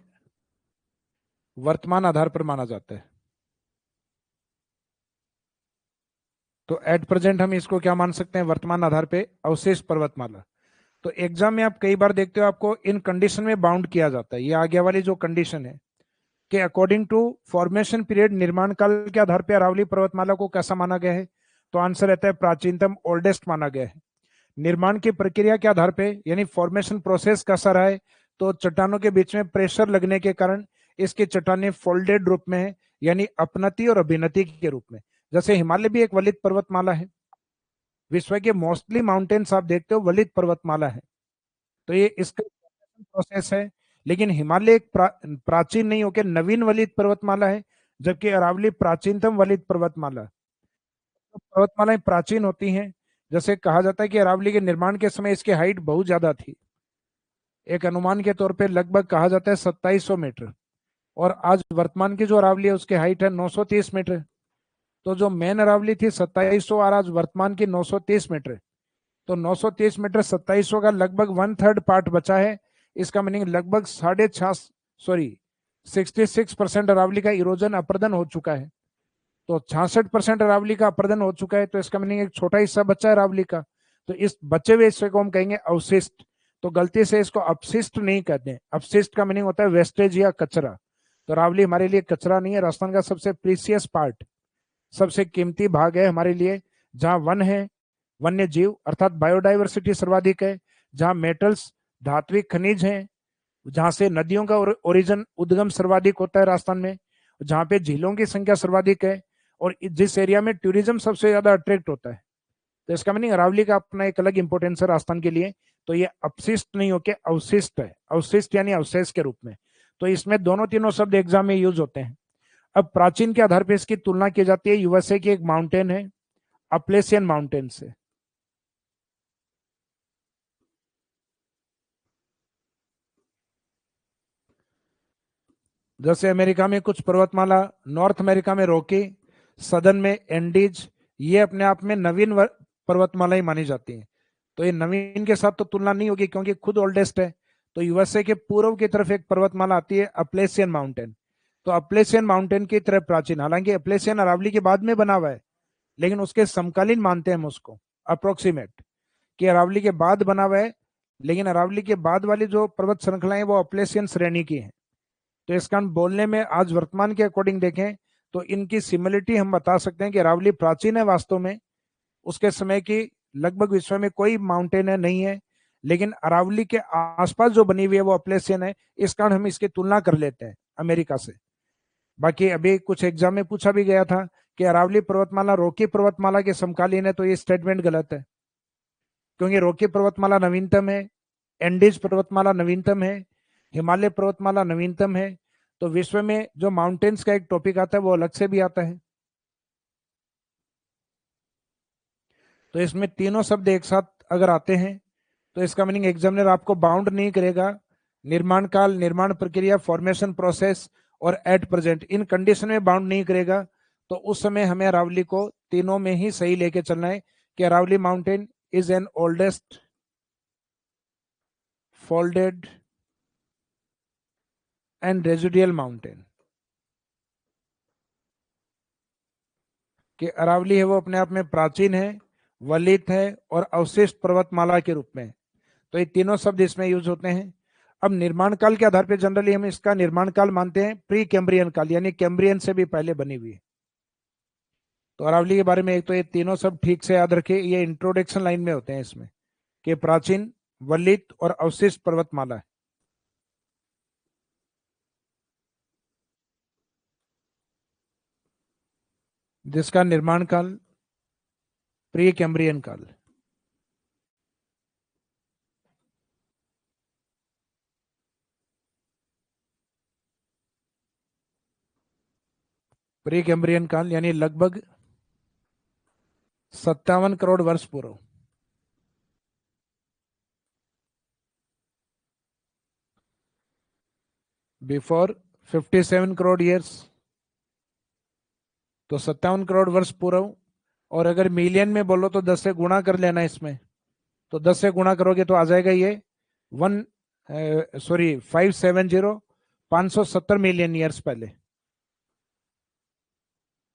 वर्तमान आधार पर माना जाता है। तो एट प्रेजेंट हम इसको क्या मान सकते हैं, वर्तमान आधार पे अवशेष पर्वतमाला। तो एग्जाम में आप कई बार देखते हो आपको इन कंडीशन में बाउंड किया जाता है। ये आगे वाली जो कंडीशन है कि अकॉर्डिंग टू फॉर्मेशन पीरियड, निर्माण काल के आधार पर अरावली पर्वतमाला को कैसा माना गया है, तो आंसर रहता है प्राचीनतम, ओल्डेस्ट माना गया है। निर्माण की प्रक्रिया के आधार पे यानी फॉर्मेशन प्रोसेस कैसा रहा है, तो चट्टानों के बीच में प्रेशर लगने के कारण इसकी चट्टानें फोल्डेड रूप में है, यानी अपनति और अभिनति के रूप में। जैसे हिमालय भी एक वलित पर्वतमाला है, विश्व के मोस्टली माउंटेन्स आप देखते हो वलित पर्वतमाला है। तो ये इसका प्रोसेस है। लेकिन हिमालय एक प्राचीन नहीं होकर नवीन वलित पर्वतमाला है, जबकि अरावली प्राचीनतम वलित पर्वतमाला। तो पर्वतमालाएं प्राचीन होती हैं। जैसे कहा जाता है कि अरावली के निर्माण के समय इसकी हाइट बहुत ज्यादा थी। एक अनुमान के तौर पे लगभग कहा जाता है 2700 मीटर, और आज वर्तमान की जो अरावली है उसकी हाइट है 930 मीटर। तो जो मेन अरावली थी 2700 और आज वर्तमान की 930 मीटर। तो 930 मीटर 2700 का लगभग 1/3 पार्ट बचा है। इसका मीनिंग लगभग 66% अरावली का इरोजन अपर्दन हो चुका है। तो 66% अरावली का अपर्दन हो चुका है, तो इसका मीनिंग एक छोटा हिस्सा बचा है अरावली का। तो इस बचे हुए हिस्से को हम कहेंगे अवशिष्ट। तो गलती से इसको अपशिष्ट नहीं कहते हैं। अपशिष्ट का मीनिंग होता है वेस्टेज या कचरा। तो अरावली हमारे लिए कचरा नहीं है, राजस्थान का सबसे प्रीसियस पार्ट, सबसे कीमती भाग है हमारे लिए। जहां वन है, वन्य जीव अर्थात बायोडाइवर्सिटी सर्वाधिक है, जहां मेटल्स धात्विक खनिज हैं, जहां से नदियों का ओरिजिन उद्गम सर्वाधिक होता है राजस्थान में, जहां पे झीलों की संख्या सर्वाधिक है, और जिस एरिया में टूरिज्म सबसे ज्यादा अट्रैक्ट होता है। तो इसका मीनिंग अरावली का अपना एक अलग इंपॉर्टेंस है राजस्थान के लिए। तो ये अपशिष्ट नहीं होके अवशिष्ट है, अवशिष्ट यानी अवशेष के रूप में। तो इसमें दोनों तीनों शब्द एग्जाम में यूज होते हैं। अब प्राचीन के आधार पर इसकी तुलना की जाती है यूएसए की एक माउंटेन है अपलेशियन माउंटेन से। जैसे अमेरिका में कुछ पर्वतमाला, नॉर्थ अमेरिका में रॉकी, सदर्न में एंडीज, ये अपने आप में नवीन पर्वतमाला ही मानी जाती हैं। तो ये नवीन के साथ तो तुलना नहीं होगी क्योंकि खुद ओल्डेस्ट है। तो यूएसए के पूर्व की तरफ एक पर्वतमाला आती है अपलेशियन माउंटेन। तो अपलेशियन माउंटेन की तरफ प्राचीन, हालांकि अपलेशियन अरावली के बाद में बना हुआ है, लेकिन उसके समकालीन मानते हैं हम उसको, अप्रोक्सीमेट, कि अरावली के बाद बना हुआ है। लेकिन अरावली के बाद वाली जो पर्वत श्रृंखलाएं वो अपलेशियन श्रेणी की हैं। तो इसका हम बोलने में आज वर्तमान के अकॉर्डिंग देखें तो इनकी सिमिलरिटी हम बता सकते हैं कि अरावली प्राचीन है वास्तव में, उसके समय की लगभग विश्व में कोई माउंटेन है नहीं है। लेकिन अरावली के आसपास जो बनी हुई है वो अपलेशियन है, इस कारण हम इसकी तुलना कर लेते हैं अमेरिका से। बाकी अभी कुछ एग्जाम में पूछा भी गया था कि अरावली पर्वतमाला रॉकी पर्वतमाला के समकालीन है, तो ये स्टेटमेंट गलत है, क्योंकि रॉकी पर्वतमाला नवीनतम है, एंडीज पर्वतमाला नवीनतम है, हिमालय पर्वतमाला नवीनतम है। तो विश्व में जो माउंटेन्स का एक टॉपिक आता है वो अलग से भी आता है। तो इसमें तीनों शब्द एक साथ अगर आते हैं तो इसका मीनिंग एग्जामिनर आपको बाउंड नहीं करेगा। निर्माण काल, निर्माण प्रक्रिया, फॉर्मेशन प्रोसेस और एट प्रेजेंट, इन कंडीशन में बाउंड नहीं करेगा। तो उस समय हमें अरावली को तीनों में ही सही लेके चलना है कि Aravalli mountain is an oldest folded and residual mountain. कि अरावली है वो अपने आप में प्राचीन है, वलित है और अवशिष्ट पर्वतमाला के रूप में। तो ये तीनों शब्द इसमें यूज होते हैं। अब निर्माण काल के आधार पर जनरली हम इसका निर्माण काल मानते हैं प्री कैम्ब्रियन काल, यानी कैम्ब्रियन से भी पहले बनी हुई। तो अरावली के बारे में एक तो ये तीनों शब्द ठीक से याद रखिए, ये इंट्रोडक्शन लाइन में होते हैं इसमें, कि प्राचीन, वलित और अवशिष्ट पर्वतमाला है। जिसका निर्माण काल प्री कैम्ब्रियन काल। प्री कैम्ब्रियन काल यानी लगभग 57 करोड़ वर्ष पूर्व। बिफोर 57 करोड़ ईयर्स, तो 57 करोड़ वर्ष पूर्व। और अगर मिलियन में बोलो तो 10 से गुणा कर लेना इसमें, तो 10 से गुणा करोगे तो आ जाएगा ये 570 मिलियन ईयर्स पहले।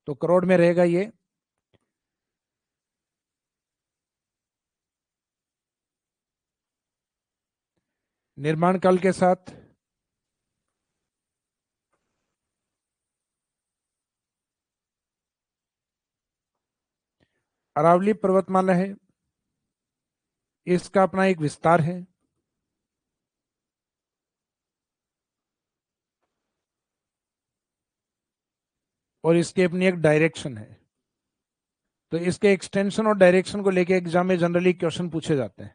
तो करोड़ में रहेगा ये। निर्माण काल के साथ अरावली पर्वतमाला है, इसका अपना एक विस्तार है। और इसकी अपनी एक डायरेक्शन है। तो इसके एक्सटेंशन और डायरेक्शन को लेके एग्जाम में जनरली क्वेश्चन पूछे जाते हैं,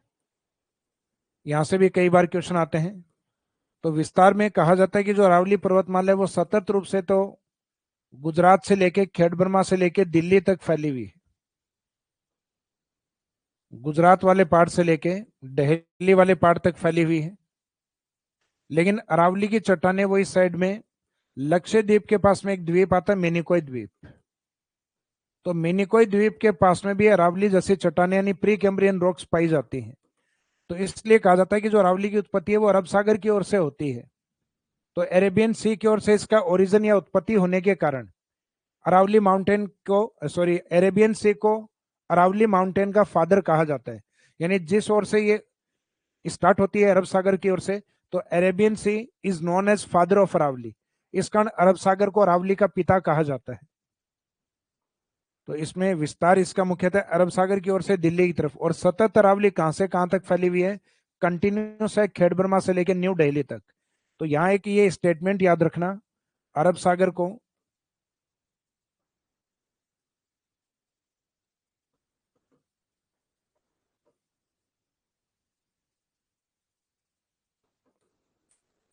यहां से भी कई बार क्वेश्चन आते हैं। तो विस्तार में कहा जाता है कि जो अरावली पर्वतमाला है वो सतत रूप से तो गुजरात से लेके खेड़ब्रह्मा से लेके दिल्ली तक फैली हुई है। गुजरात वाले पार्ट से लेके दिल्ली वाले पार्ट तक फैली हुई है। लेकिन अरावली की चट्टानें वो इस साइड में लक्षद्वीप के पास में एक द्वीप आता है मिनिकोय द्वीप। तो मिनिकोय द्वीप के पास में भी अरावली जैसी चट्टानें यानी प्री कैम्ब्रियन रॉक्स पाई जाती हैं। तो इसलिए कहा जाता है कि जो अरावली की उत्पत्ति है वो अरब सागर की ओर से होती है। तो अरेबियन सी की ओर से इसका ओरिजिन या उत्पत्ति होने के कारण अरावली माउंटेन को अरेबियन सी को अरावली माउंटेन का फादर कहा जाता है। यानी जिस ओर से ये स्टार्ट होती है अरब सागर की ओर से, तो Arabian sea is known as father of Aravalli. इस कारण अरब सागर को अरावली का पिता कहा जाता है। तो इसमें विस्तार इसका मुख्यतः अरब सागर की ओर से दिल्ली की तरफ, और सतत अरावली कहां से कहां तक फैली हुई है, कंटिन्यूस है खेड़ब्रह्मा से लेकर न्यू दिल्ली तक। तो यहां एक ये स्टेटमेंट याद रखना, अरब सागर को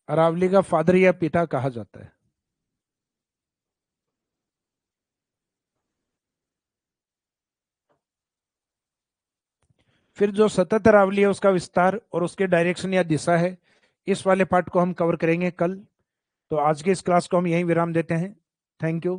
अरावली का फादर या पिता कहा जाता है। फिर जो सतत अरावली है उसका विस्तार और उसके डायरेक्शन या दिशा है, इस वाले पार्ट को हम कवर करेंगे कल। तो आज के इस क्लास को हम यहीं विराम देते हैं। Thank you.